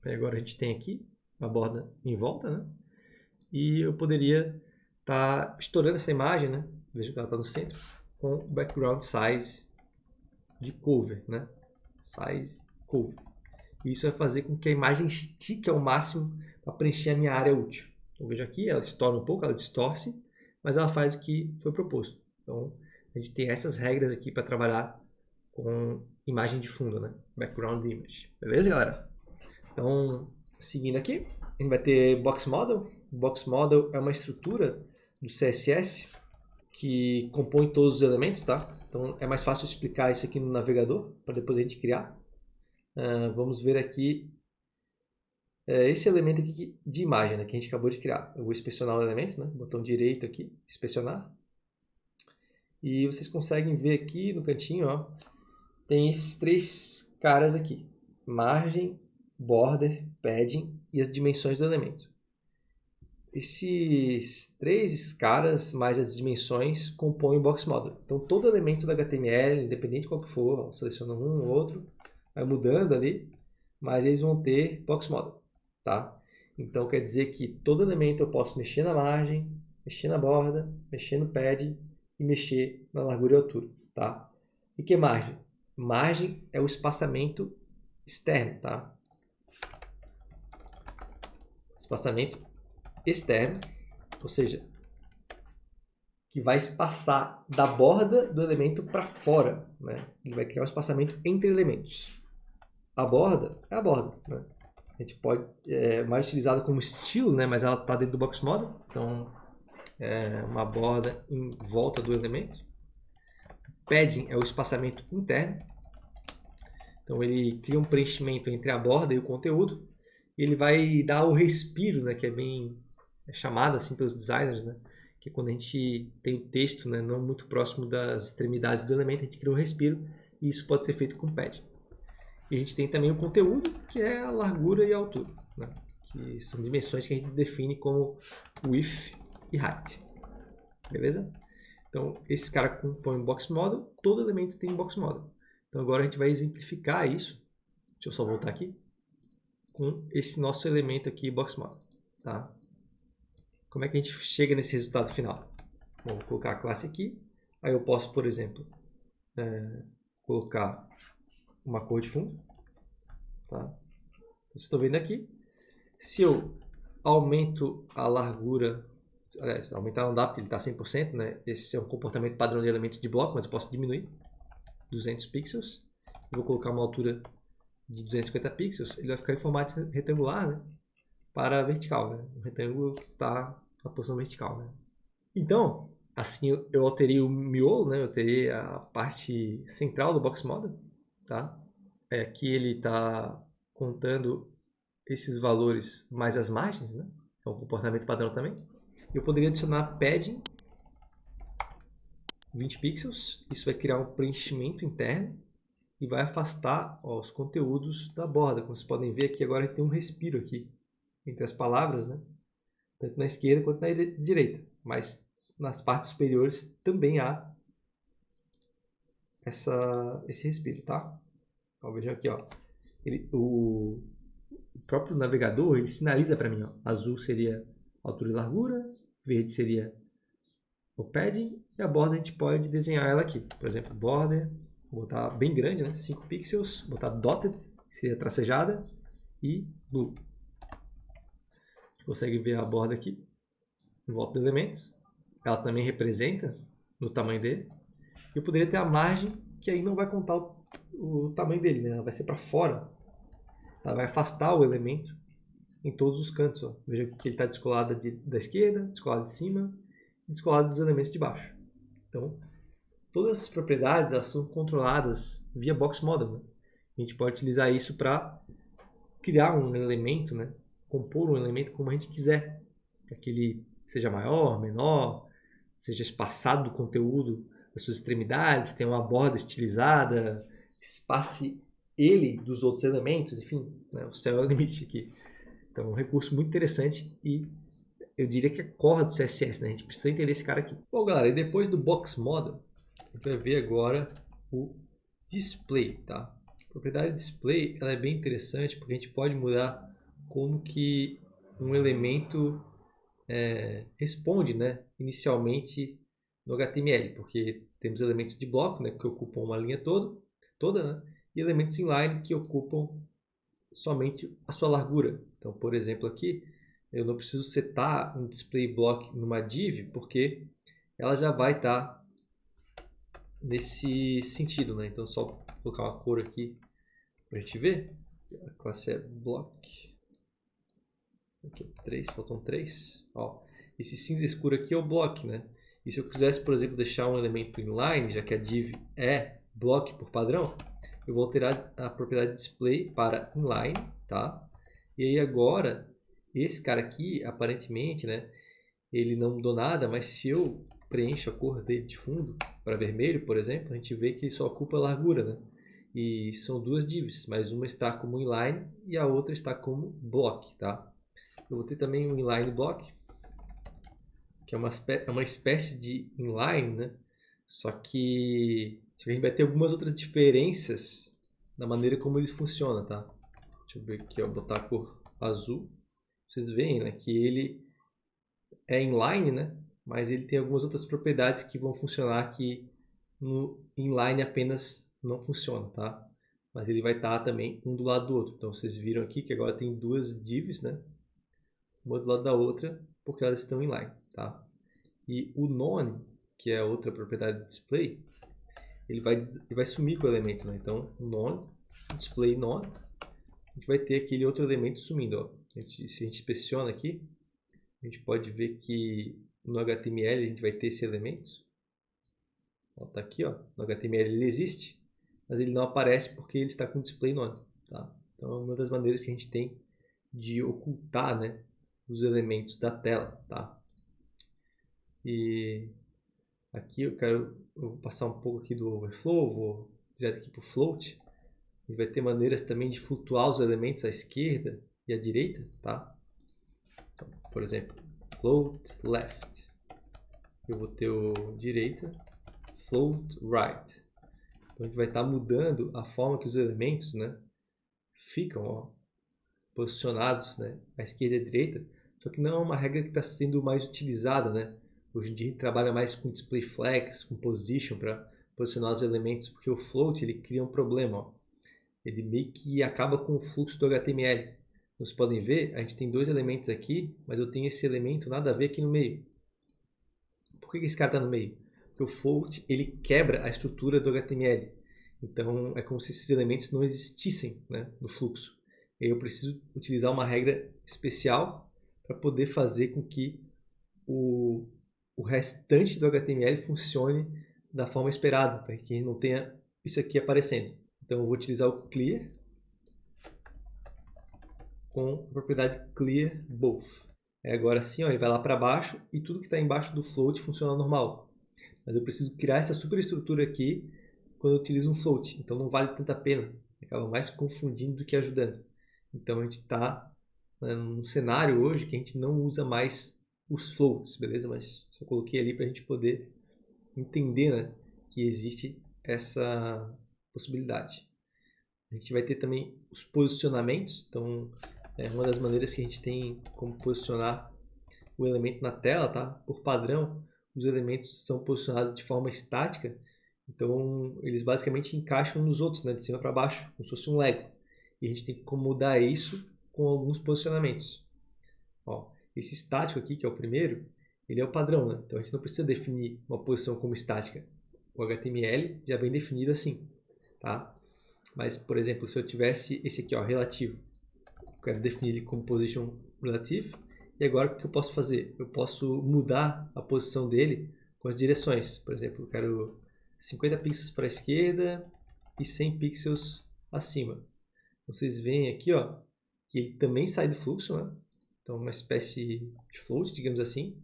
Aí agora a gente tem aqui a borda em volta, né? E eu poderia estar estourando essa imagem, né? Veja que ela está no centro, com background size de cover, né? Size cover. Isso vai fazer com que a imagem estique ao máximo para preencher a minha área útil. Então veja aqui, ela estoura um pouco, ela distorce, mas ela faz o que foi proposto. Então a gente tem essas regras aqui para trabalhar com imagem de fundo, né? Background image. Beleza, galera? Então, seguindo aqui, a gente vai ter Box Model. Box Model é uma estrutura do CSS que compõe todos os elementos, tá? Então é mais fácil explicar isso aqui no navegador, para depois a gente criar. Vamos ver aqui esse elemento aqui de imagem, né, que a gente acabou de criar. Eu vou inspecionar o elemento, né? Botão direito aqui, inspecionar. E vocês conseguem ver aqui no cantinho, ó, tem esses três caras aqui: margem, border, padding e as dimensões do elemento. Esses três caras mais as dimensões compõem o box model. Então todo elemento do HTML, independente de qual que for, seleciona um ou outro, vai mudando ali, mas eles vão ter box model, tá? Então quer dizer que todo elemento eu posso mexer na margem, mexer na borda, mexer no pad e mexer na largura e altura, tá? E que é margem? Margem é o espaçamento externo, tá? Espaçamento externo, ou seja, que vai espaçar da borda do elemento para fora, né? Ele vai criar um espaçamento entre elementos. A borda é a borda, né? A gente pode mais utilizada como estilo, né? Mas ela está dentro do box model, então é uma borda em volta do elemento. Padding é o espaçamento interno, então ele cria um preenchimento entre a borda e o conteúdo. E ele vai dar o respiro, né? Que é bem chamado assim pelos designers, né? Que é quando a gente tem o texto, né, não muito próximo das extremidades do elemento, a gente cria um respiro e isso pode ser feito com padding. E a gente tem também o conteúdo, que é a largura e a altura, né? Que são dimensões que a gente define como width e height. Beleza? Então, esse cara compõe um box model, todo elemento tem um box model. Então, agora a gente vai exemplificar isso. Deixa eu só voltar aqui. Com esse nosso elemento aqui, box model. Tá? Como é que a gente chega nesse resultado final? Bom, vou colocar a classe aqui. Aí eu posso, por exemplo, colocar uma cor de fundo. Tá? Vocês estão vendo aqui. Se eu aumento a largura, aliás, aumentar não dá porque ele está 100%, né? Esse é um comportamento padrão de elementos de bloco, mas eu posso diminuir 200 pixels. Vou colocar uma altura de 250 pixels, ele vai ficar em formato retangular, né? Para vertical, né? Um retângulo que está na posição vertical, né? Então, assim eu alterei o miolo, né? Eu alterei a parte central do box model, tá? é que ele está contando esses valores mais as margens, né? É um comportamento padrão também. Eu poderia adicionar padding 20 pixels, isso vai criar um preenchimento interno e vai afastar os conteúdos da borda. Como vocês podem ver aqui, agora tem um respiro aqui entre as palavras, né? Tanto na esquerda quanto na direita. Mas nas partes superiores também há esse respiro, tá? Então vejam aqui, ó. O próprio navegador ele sinaliza para mim, ó. Azul seria altura e largura, verde seria o padding e a borda a gente pode desenhar ela aqui. Por exemplo, border, vou botar bem grande, né? 5 pixels, botar dotted, que seria tracejada, e blue. A gente consegue ver a borda aqui, em volta dos elementos. Ela também representa no tamanho dele. Eu poderia ter a margem, que aí não vai contar o tamanho dele, né? Ela vai ser para fora. Ela vai afastar o elemento em todos os cantos. Ó. Veja que ele está descolado da esquerda, descolado de cima, descolado dos elementos de baixo. Então, todas essas propriedades elas são controladas via Box Model. Né? A gente pode utilizar isso para criar um elemento, né? Compor um elemento como a gente quiser. Que ele seja maior, menor, seja espaçado do conteúdo das suas extremidades, tenha uma borda estilizada, espace ele dos outros elementos, enfim, né? O céu é o limite aqui. Então, é um recurso muito interessante e eu diria que é core do CSS, né? A gente precisa entender esse cara aqui. Bom, galera, e depois do Box Model, a gente vai ver agora o Display, tá? A propriedade Display, ela é bem interessante porque a gente pode mudar como que um elemento responde, né? Inicialmente no HTML, porque temos elementos de bloco, né? Que ocupam uma linha toda, né? E elementos inline que ocupam somente a sua largura. Então, por exemplo, aqui eu não preciso setar um display block numa div, porque ela já vai estar nesse sentido, né? Então, só colocar uma cor aqui para a gente ver. A classe é block. Aqui, 3, faltam 3. Ó, esse cinza escuro aqui é o block, né? E se eu quisesse, por exemplo, deixar um elemento inline, já que a div é block por padrão, eu vou alterar a propriedade display para inline, tá? E aí agora, esse cara aqui, aparentemente, né, ele não mudou nada, mas se eu preencho a cor dele de fundo para vermelho, por exemplo, a gente vê que ele só ocupa a largura, né? E são duas divs, mas uma está como inline e a outra está como block, tá? Eu vou ter também um inline block, que é uma espécie de inline, né? Só que a gente vai ter algumas outras diferenças na maneira como ele funciona, tá? Deixa eu ver aqui, ó, botar a cor azul. Vocês veem, né, que ele é inline, né? Mas ele tem algumas outras propriedades que vão funcionar que no inline apenas não funciona, tá? Mas ele vai estar também um do lado do outro. Então vocês viram aqui que agora tem duas divs, né? Uma do lado da outra, porque elas estão inline, tá? E o none, que é a outra propriedade do display, ele vai sumir com o elemento, né? Então, none, display none, a gente vai ter aquele outro elemento sumindo, ó. Se a gente inspeciona aqui, a gente pode ver que no HTML a gente vai ter esse elemento. Ó, tá aqui, ó. No HTML ele existe, mas ele não aparece porque ele está com display none, tá? Então, é uma das maneiras que a gente tem de ocultar, né, os elementos da tela, tá? E aqui eu vou passar um pouco aqui do overflow, vou direto aqui para o float. A gente vai ter maneiras também de flutuar os elementos à esquerda e à direita, tá? Então, por exemplo, float left. Eu vou ter o direita, float right. Então a gente vai estar mudando a forma que os elementos, né, ficam, ó, posicionados, né, à esquerda e à direita. Só que não é uma regra que está sendo mais utilizada, né? Hoje em dia a gente trabalha mais com display flags, com position para posicionar os elementos, porque o float ele cria um problema, ó. Ele meio que acaba com o fluxo do HTML. Vocês podem ver, a gente tem dois elementos aqui, mas eu tenho esse elemento nada a ver aqui no meio. Por que esse cara está no meio? Porque o float ele quebra a estrutura do HTML. Então é como se esses elementos não existissem, né, no fluxo. E aí eu preciso utilizar uma regra especial para poder fazer com que o restante do HTML funcione da forma esperada, para que não tenha isso aqui aparecendo. Então eu vou utilizar o clear com a propriedade clear both. Agora sim, ó, ele vai lá para baixo e tudo que está embaixo do float funciona normal. Mas eu preciso criar essa superestrutura aqui quando eu utilizo um float. Então não vale tanta pena. Acaba mais confundindo do que ajudando. Então a gente está num cenário hoje que a gente não usa mais os floats, beleza? Mas só coloquei ali para a gente poder entender, né, que existe essa possibilidade. A gente vai ter também os posicionamentos. Então é uma das maneiras que a gente tem como posicionar o elemento na tela, tá? Por padrão, os elementos são posicionados de forma estática, então eles basicamente encaixam nos outros, né? De cima para baixo, como se fosse um Lego. E a gente tem como mudar isso com alguns posicionamentos. Ó, esse estático aqui, que é o primeiro, ele é o padrão, né? Então a gente não precisa definir uma posição como estática. O HTML já vem definido assim, tá? Mas, por exemplo, se eu tivesse esse aqui, ó, relativo, eu quero definir ele como position relative. E agora o que eu posso fazer? Eu posso mudar a posição dele com as direções. Por exemplo, eu quero 50 pixels para a esquerda e 100 pixels acima. Vocês veem aqui, ó, que ele também sai do fluxo, né? Então, uma espécie de float, digamos assim.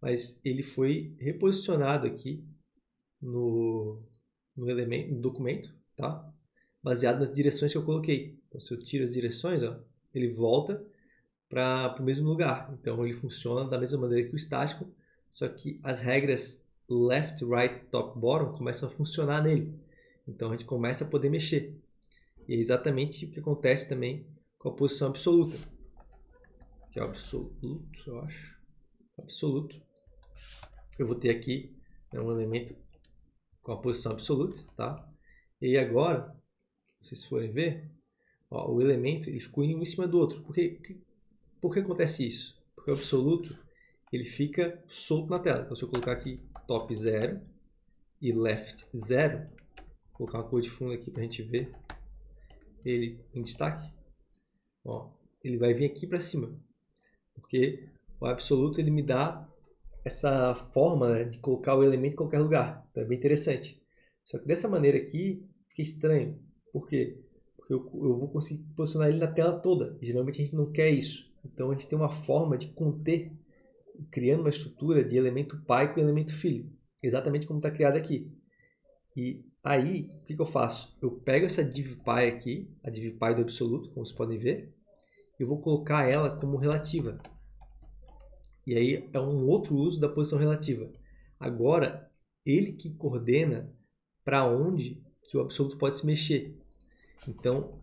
Mas ele foi reposicionado aqui no elemento, no documento, tá? Baseado nas direções que eu coloquei. Então, se eu tiro as direções, ó, ele volta para o mesmo lugar. Então ele funciona da mesma maneira que o estático, só que as regras left, right, top, bottom começam a funcionar nele. Então a gente começa a poder mexer. E é exatamente o que acontece também com a posição absoluta. Que é o absoluto, eu acho. Absoluto. Eu vou ter aqui, né, um elemento com a posição absoluta, tá? E agora, se vocês forem ver, ó, o elemento ele ficou um em cima do outro. Por que acontece isso? Porque o absoluto ele fica solto na tela. Então se eu colocar aqui top 0 e left 0, vou colocar uma cor de fundo aqui para a gente ver ele em destaque, ó, ele vai vir aqui para cima. Porque o absoluto ele me dá essa forma, né, de colocar o elemento em qualquer lugar. Então é bem interessante. Só que dessa maneira aqui fica estranho. Por quê? Porque eu vou conseguir posicionar ele na tela toda. E geralmente a gente não quer isso. Então a gente tem uma forma de conter, criando uma estrutura de elemento pai com elemento filho. Exatamente como está criado aqui. E aí, o que eu faço? Eu pego essa divPy aqui, a divPy do absoluto, como vocês podem ver, e eu vou colocar ela como relativa. E aí é um outro uso da posição relativa. Agora, ele que coordena para onde que o absoluto pode se mexer. Então,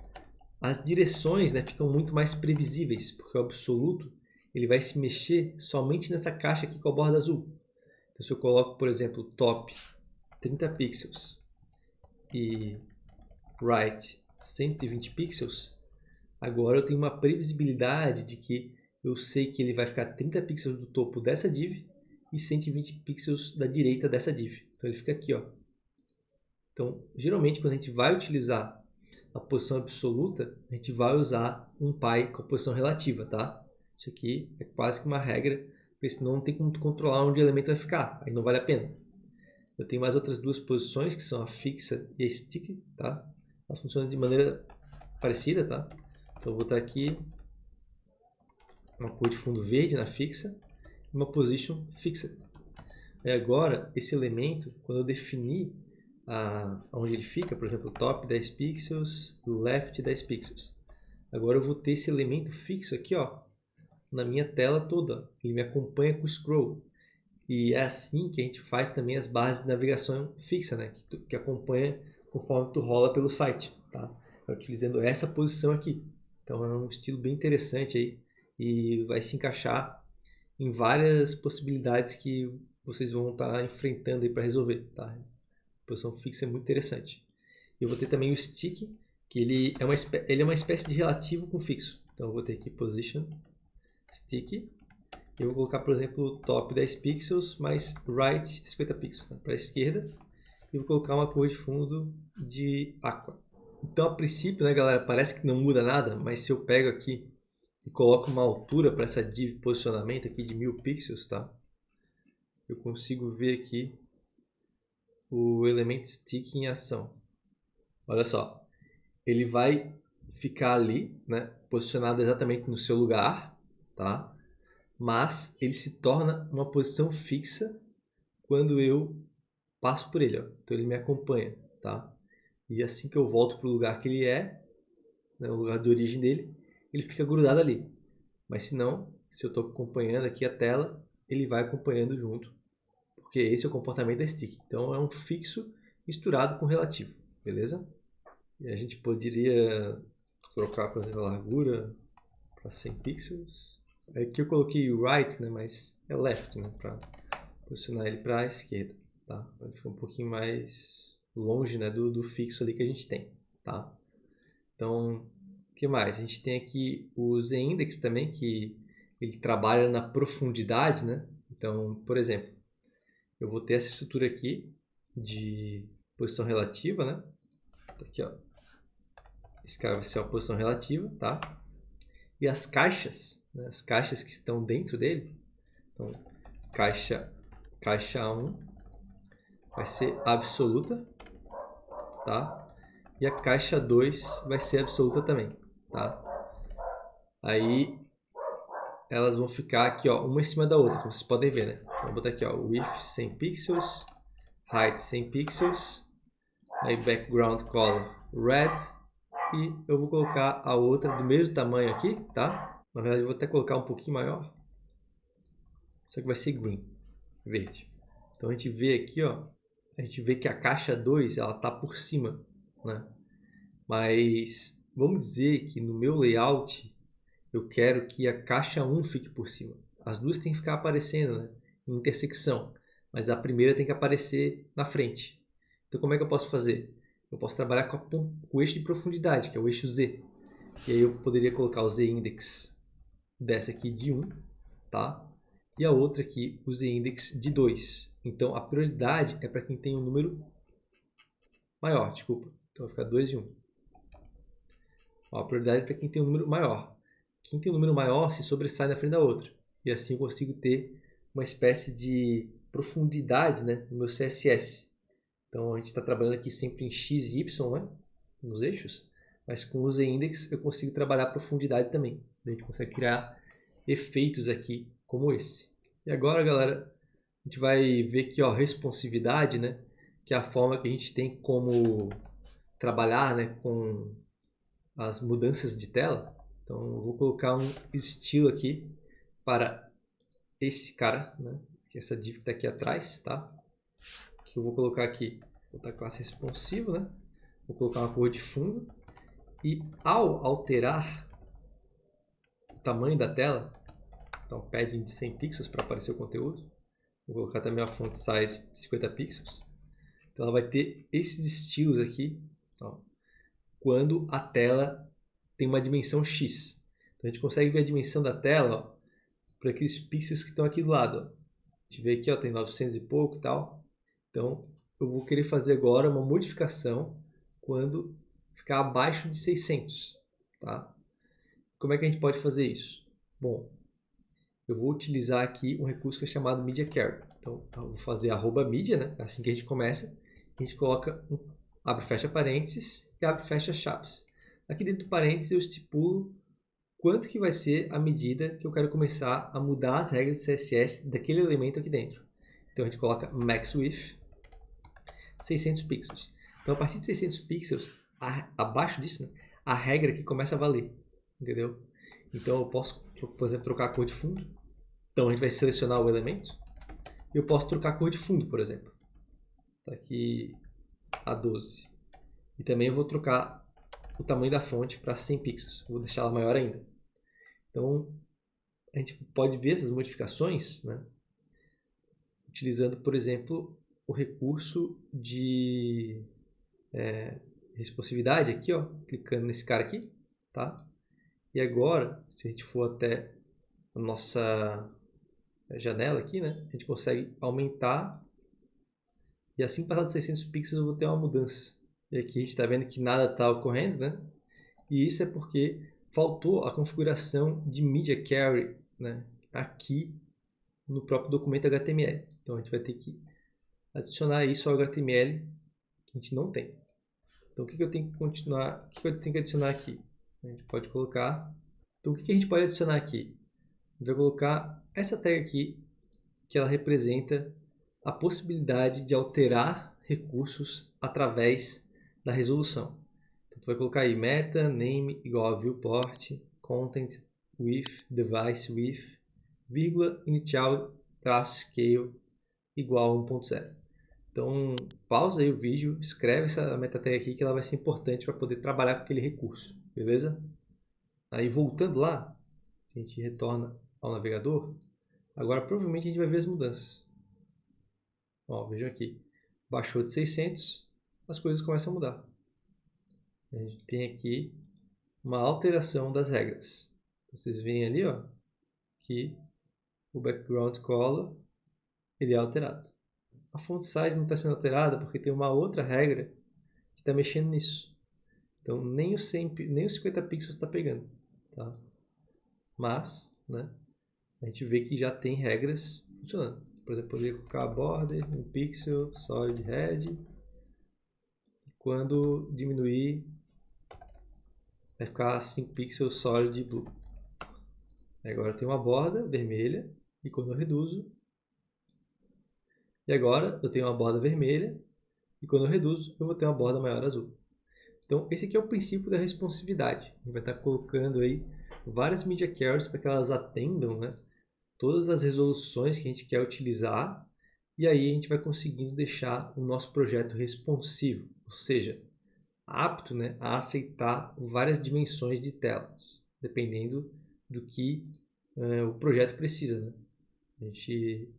as direções, né, ficam muito mais previsíveis, porque o absoluto ele vai se mexer somente nessa caixa aqui com a borda azul. Então, se eu coloco, por exemplo, top 30 pixels e right 120 pixels, agora eu tenho uma previsibilidade de que eu sei que ele vai ficar 30 pixels do topo dessa div e 120 pixels da direita dessa div. Então ele fica aqui, ó. Então, geralmente quando a gente vai utilizar a posição absoluta, a gente vai usar um pi com a posição relativa, tá? Isso aqui é quase que uma regra, porque senão não tem como controlar onde o elemento vai ficar, aí não vale a pena. Eu tenho mais outras duas posições, que são a fixa e a stick, tá? Elas funcionam de maneira parecida, tá? Então eu vou botar aqui uma cor de fundo verde na fixa e uma position fixa. E agora, esse elemento, quando eu definir onde ele fica, por exemplo, top 10 pixels, left 10 pixels. Agora eu vou ter esse elemento fixo aqui, ó, na minha tela toda. Ele me acompanha com o scroll. E é assim que a gente faz também as barras de navegação fixa, né? Que acompanha conforme tu rola pelo site, tá? Utilizando essa posição aqui. Então é um estilo bem interessante aí e vai se encaixar em várias possibilidades que vocês vão estar enfrentando aí para resolver, tá? A posição fixa é muito interessante. Eu vou ter também o stick, que ele é uma espécie de relativo com fixo. Então eu vou ter aqui position stick. Eu vou colocar, por exemplo, top 10 pixels mais right 50 pixels, né, para a esquerda. E vou colocar uma cor de fundo de aqua. Então, a princípio, né, galera, parece que não muda nada, mas se eu pego aqui e coloco uma altura para essa div posicionamento aqui de 1000 pixels, tá? Eu consigo ver aqui o elemento stick em ação. Olha só, ele vai ficar ali, né, posicionado exatamente no seu lugar, tá? Mas ele se torna uma posição fixa quando eu passo por ele, ó. Então ele me acompanha, tá? E assim que eu volto para o lugar que ele é, né, o lugar de origem dele, ele fica grudado ali. Mas se não, se eu estou acompanhando aqui a tela, ele vai acompanhando junto, porque esse é o comportamento da stick. Então é um fixo misturado com relativo, beleza? E a gente poderia trocar, por exemplo, a largura para 100 pixels. Aqui eu coloquei right, né, mas é left, né, para posicionar ele para a esquerda, tá? Ele fica um pouquinho mais longe, né, do fixo ali que a gente tem, tá? Então, o que mais? A gente tem aqui o Z-index também, que ele trabalha na profundidade, né? Então, por exemplo, eu vou ter essa estrutura aqui de posição relativa, né? Aqui, ó. Esse cara vai ser a posição relativa, tá? E as caixas, né? As caixas que estão dentro dele, então, caixa 1 vai ser absoluta, tá? E a caixa 2 vai ser absoluta também, tá? Aí elas vão ficar aqui, ó, uma em cima da outra, como vocês podem ver, né? Então, vou botar aqui, ó, width 100 pixels, height 100 pixels, aí background color red, e eu vou colocar a outra do mesmo tamanho aqui, tá? Na verdade, eu vou até colocar um pouquinho maior, só que vai ser green, verde. Então a gente vê aqui, ó, a gente vê que a caixa 2 ela tá por cima, né? Mas vamos dizer que no meu layout eu quero que a caixa 1 fique por cima. As duas têm que ficar aparecendo, né, em intersecção, mas a primeira tem que aparecer na frente. Então como é que eu posso fazer? Eu posso trabalhar com o eixo de profundidade, que é o eixo Z. E aí eu poderia colocar o Z-index dessa aqui de 1, tá? E a outra aqui, o Z-index de 2. Então a prioridade é para quem tem um número maior, desculpa. Então vai ficar 2 e 1. Ó, a prioridade é para quem tem um número maior. Quem tem um número maior se sobressai na frente da outra. E assim eu consigo ter uma espécie de profundidade, né, no meu CSS. Então a gente está trabalhando aqui sempre em x e y, né, nos eixos. Mas com o Z-index eu consigo trabalhar a profundidade também. A gente consegue criar efeitos aqui como esse. E agora, galera, a gente vai ver aqui, ó, responsividade, né, que é a forma que a gente tem como trabalhar, né, com as mudanças de tela. Então eu vou colocar um estilo aqui para esse cara, né? Que essa div que está aqui atrás, tá? Que eu vou colocar aqui, vou botar classe responsiva, né? Vou colocar uma cor de fundo e ao alterar o tamanho da tela, então padding de 100 pixels para aparecer o conteúdo, vou colocar também a font size de 50 pixels. Então ela vai ter esses estilos aqui, ó, quando a tela tem uma dimensão X. Então a gente consegue ver a dimensão da tela, ó, por aqueles pixels que estão aqui do lado. Ó. A gente vê aqui, ó, tem 900 e pouco e tal. Então eu vou querer fazer agora uma modificação quando ficar abaixo de 600. Tá? Como é que a gente pode fazer isso? Bom, eu vou utilizar aqui um recurso que é chamado Media Carry. Então eu vou fazer @media, né? Assim que a gente começa, a gente coloca abre e fecha parênteses e abre e fecha chaves. Aqui dentro do parênteses eu estipulo quanto que vai ser a medida que eu quero começar a mudar as regras de CSS daquele elemento aqui dentro. Então a gente coloca max width 600 pixels. Então a partir de 600 pixels, abaixo disso, né, a regra aqui começa a valer, entendeu? Então eu posso, por exemplo, trocar a cor de fundo. Então a gente vai selecionar o elemento. E eu posso trocar a cor de fundo, por exemplo. Está aqui a 12. E também eu vou trocar o tamanho da fonte para 100 pixels. Vou deixar ela maior ainda. Então, a gente pode ver essas modificações, né, utilizando, por exemplo, o recurso de responsividade aqui, ó, clicando nesse cara aqui, tá? E agora, se a gente for até a nossa janela aqui, né, a gente consegue aumentar e assim passar de 600 pixels eu vou ter uma mudança. E aqui a gente está vendo que nada está ocorrendo, né? E isso é porque faltou a configuração de Media Carry, né, aqui no próprio documento HTML. Então a gente vai ter que adicionar isso ao HTML que a gente não tem. Então Então, o que eu tenho que continuar? O que eu tenho que adicionar aqui? A gente pode colocar. Então, o que a gente pode adicionar aqui? A gente vai colocar essa tag aqui, que ela representa a possibilidade de alterar recursos através da resolução. Então, tu vai colocar aí meta name igual a viewport content with device with vírgula initial traço scale igual a 1.0. Então, pausa aí o vídeo, escreve essa meta tag aqui que ela vai ser importante para poder trabalhar com aquele recurso, beleza? Aí voltando lá, a gente retorna ao navegador. Agora provavelmente a gente vai ver as mudanças. Ó, vejam aqui, baixou de 600, as coisas começam a mudar. A gente tem aqui uma alteração das regras. Vocês veem ali, ó, que o background color ele é alterado. A font size não está sendo alterada porque tem uma outra regra que está mexendo nisso. Então nem os 50 pixels está pegando, tá? Mas, né, a gente vê que já tem regras funcionando. Por exemplo, eu poderia colocar a border 1 pixel, solid red. Quando diminuir, vai ficar 5 pixels solid blue. Agora tem uma borda vermelha e quando eu reduzo, e agora eu tenho uma borda vermelha e quando eu reduzo, eu vou ter uma borda maior azul. Então, esse aqui é o princípio da responsividade. A gente vai estar colocando aí várias media carriers para que elas atendam, né, todas as resoluções que a gente quer utilizar e aí a gente vai conseguindo deixar o nosso projeto responsivo, ou seja, apto, né, a aceitar várias dimensões de telas, dependendo do que o projeto precisa, né? A gente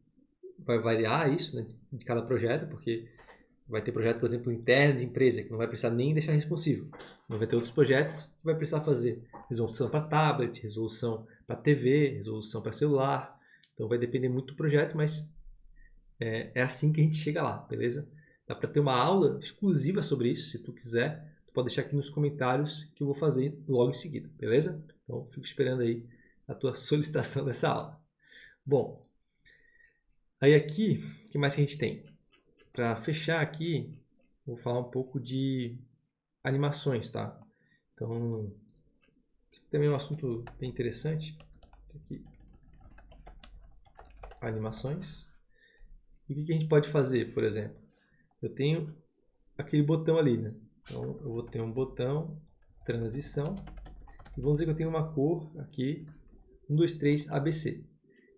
vai variar isso, né, de cada projeto, porque vai ter projeto, por exemplo, interno de empresa, que não vai precisar nem deixar responsivo. Não vai ter outros projetos que vai precisar fazer resolução para tablet, resolução para TV, resolução para celular. Então vai depender muito do projeto, mas é assim que a gente chega lá, beleza? Dá para ter uma aula exclusiva sobre isso, se tu quiser. Tu pode deixar aqui nos comentários que eu vou fazer logo em seguida, beleza? Então fico esperando aí a tua solicitação dessa aula. Bom, aí aqui, o que mais que a gente tem? Para fechar aqui, vou falar um pouco de animações, tá? Então, também é um assunto bem interessante. Aqui, animações. E o que a gente pode fazer, por exemplo? Eu tenho aquele botão ali, né? Então, eu vou ter um botão, transição, e vamos dizer que eu tenho uma cor aqui, 1, 2, 3, ABC.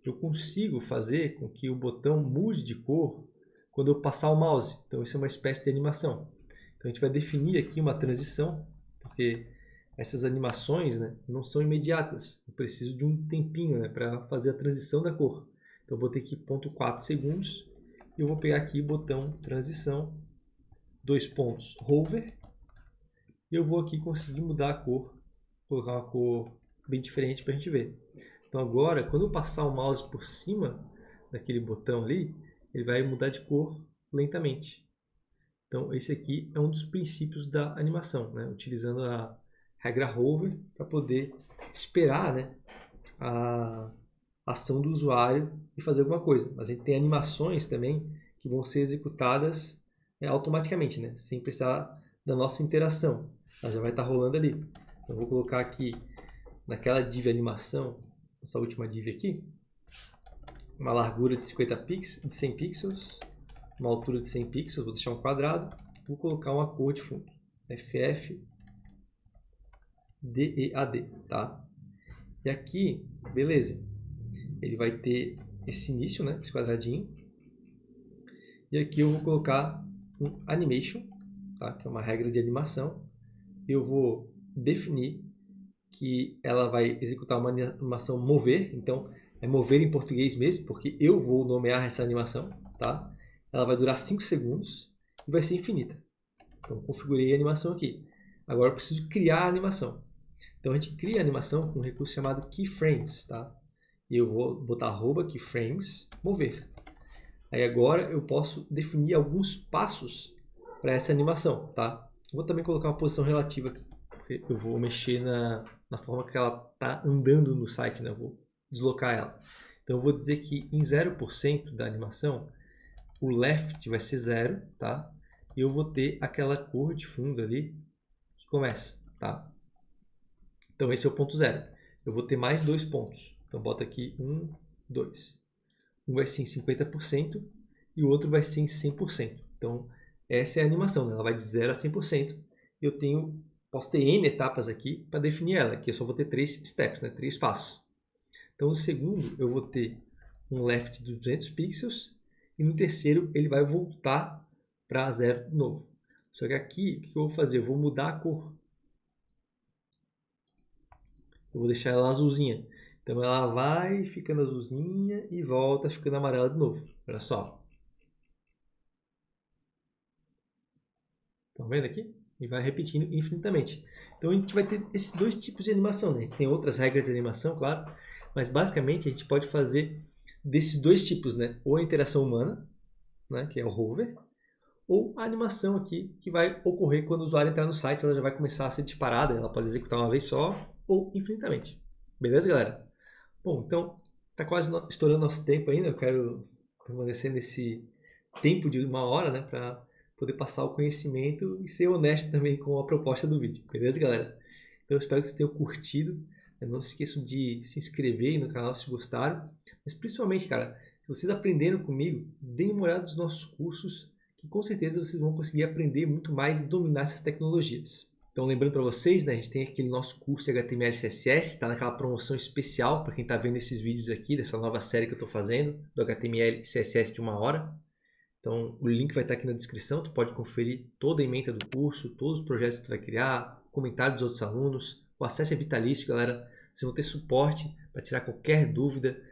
Eu consigo fazer com que o botão mude de cor quando eu passar o mouse. Então isso é uma espécie de animação. Então a gente vai definir aqui uma transição, porque essas animações, né, não são imediatas. Eu preciso de um tempinho, né, para fazer a transição da cor. Então eu botei aqui 0.4 segundos e eu vou pegar aqui o botão transição, 2 pontos hover, e eu vou aqui conseguir mudar a cor, colocar uma cor bem diferente para a gente ver. Então agora, quando eu passar o mouse por cima daquele botão ali, ele vai mudar de cor lentamente. Então esse aqui é um dos princípios da animação, né? Utilizando a regra hover para poder esperar, né, a ação do usuário e fazer alguma coisa. Mas a gente tem animações também que vão ser executadas automaticamente, né, sem precisar da nossa interação. Ela já vai estar rolando ali. Então, eu vou colocar aqui naquela div animação, essa última div aqui, uma largura de 100 pixels, uma altura de 100 pixels, vou deixar um quadrado, vou colocar uma cor de fundo, FF DEAD, tá? E aqui, beleza, ele vai ter esse início, né, esse quadradinho, e aqui eu vou colocar um animation, tá, que é uma regra de animação, eu vou definir que ela vai executar uma animação mover, então é mover em português mesmo, porque eu vou nomear essa animação, tá? Ela vai durar 5 segundos e vai ser infinita. Então configurei a animação aqui. Agora eu preciso criar a animação. Então a gente cria a animação com um recurso chamado keyframes, tá? E eu vou botar @keyframes mover. Aí agora eu posso definir alguns passos para essa animação, tá? Vou também colocar uma posição relativa aqui, porque eu vou mexer na forma que ela está andando no site, né? Eu vou deslocar ela. Então eu vou dizer que em 0% da animação, o left vai ser 0, tá? e eu vou ter aquela cor de fundo ali que começa, tá? Então esse é o ponto 0. Eu vou ter mais 2 pontos. Então bota aqui 1, 2. Um vai ser em 50% e o outro vai ser em 100%. Então essa é a animação, né? Ela vai de 0 a 100%. E eu posso ter N etapas aqui para definir ela. Aqui eu só vou ter 3 steps, né? 3 passos. Então no segundo eu vou ter um left de 200 pixels e no terceiro ele vai voltar para 0 de novo. Só que aqui, o que eu vou fazer? Eu vou mudar a cor. Eu vou deixar ela azulzinha. Então ela vai ficando azulzinha e volta ficando amarela de novo. Olha só. Estão vendo aqui? E vai repetindo infinitamente. Então a gente vai ter esses dois tipos de animação, né? Tem outras regras de animação, claro, mas basicamente a gente pode fazer desses dois tipos, né? Ou a interação humana, né? Que é o hover, ou a animação aqui que vai ocorrer quando o usuário entrar no site, ela já vai começar a ser disparada, ela pode executar uma vez só ou infinitamente. Beleza, galera? Bom, então tá quase estourando nosso tempo ainda, eu quero permanecer nesse tempo de 1 hora, né? Para poder passar o conhecimento e ser honesto também com a proposta do vídeo. Beleza, galera? Então eu espero que vocês tenham curtido. Não se esqueçam de se inscrever no canal se gostaram. Mas principalmente, cara, se vocês aprenderam comigo, deem uma olhada nos nossos cursos, que com certeza vocês vão conseguir aprender muito mais e dominar essas tecnologias. Então lembrando para vocês, né, a gente tem aquele nosso curso de HTML e CSS, está naquela promoção especial para quem está vendo esses vídeos aqui, dessa nova série que eu estou fazendo, do HTML e CSS de 1 hora. Então o link vai estar aqui na descrição, tu pode conferir toda a ementa do curso, todos os projetos que tu vai criar, comentários dos outros alunos, o acesso é vitalício, galera, vocês vão ter suporte para tirar qualquer dúvida,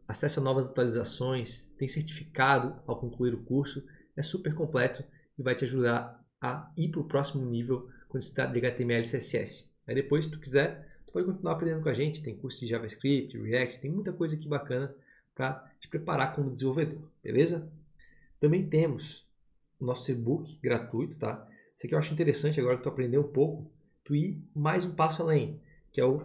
acesso a novas atualizações, tem certificado ao concluir o curso, é super completo e vai te ajudar a ir para o próximo nível quando se trata de HTML e CSS. Aí depois, se tu quiser, tu pode continuar aprendendo com a gente, tem curso de JavaScript, React, tem muita coisa aqui bacana para te preparar como desenvolvedor, beleza? Também temos o nosso e-book gratuito, tá? Isso aqui eu acho interessante agora que tu aprendeu um pouco, tu ir mais um passo além, que é o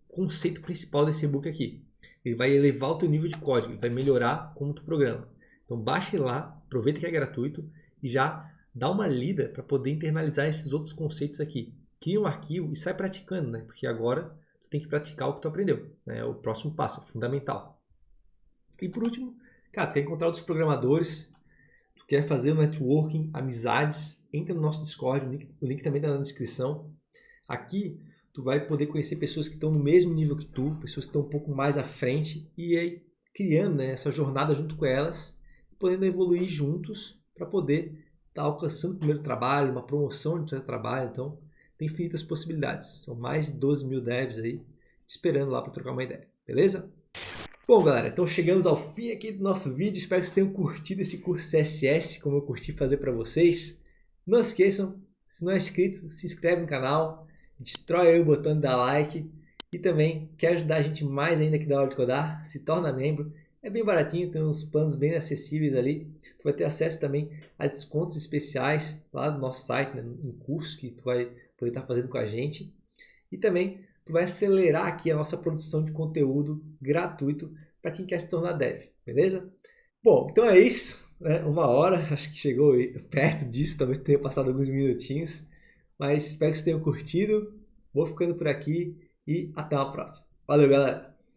conceito principal desse e-book aqui. Ele vai elevar o teu nível de código, ele vai melhorar como tu programa. Então baixe lá, aproveita que é gratuito e já dá uma lida para poder internalizar esses outros conceitos aqui. Cria um arquivo e sai praticando, né? Porque agora tu tem que praticar o que tu aprendeu. Né? É o próximo passo, é fundamental. E por último, cara, tu quer encontrar outros programadores, tu quer fazer um networking, amizades, entra no nosso Discord, o link também está na descrição. Aqui tu vai poder conhecer pessoas que estão no mesmo nível que tu, pessoas que estão um pouco mais à frente e aí criando, né, essa jornada junto com elas, podendo evoluir juntos para poder estar alcançando o primeiro trabalho, uma promoção de trabalho. Então tem infinitas possibilidades. São mais de 12 mil devs aí te esperando lá para trocar uma ideia, beleza? Bom, galera, então chegamos ao fim aqui do nosso vídeo. Espero que vocês tenham curtido esse curso CSS, como eu curti fazer para vocês. Não se esqueçam, se não é inscrito, se inscreve no canal, destrói aí o botão de dar like e também quer ajudar a gente mais ainda aqui da Hora de Codar, se torna membro. É bem baratinho, tem uns planos bem acessíveis ali. Tu vai ter acesso também a descontos especiais lá do nosso site, né, em curso que tu vai poder estar fazendo com a gente. E também tu vai acelerar aqui a nossa produção de conteúdo gratuito para quem quer se tornar dev, beleza? Bom, então é isso, né? 1 hora, acho que chegou perto disso, talvez tenha passado alguns minutinhos, mas espero que vocês tenham curtido. Vou ficando por aqui e até uma próxima. Valeu, galera!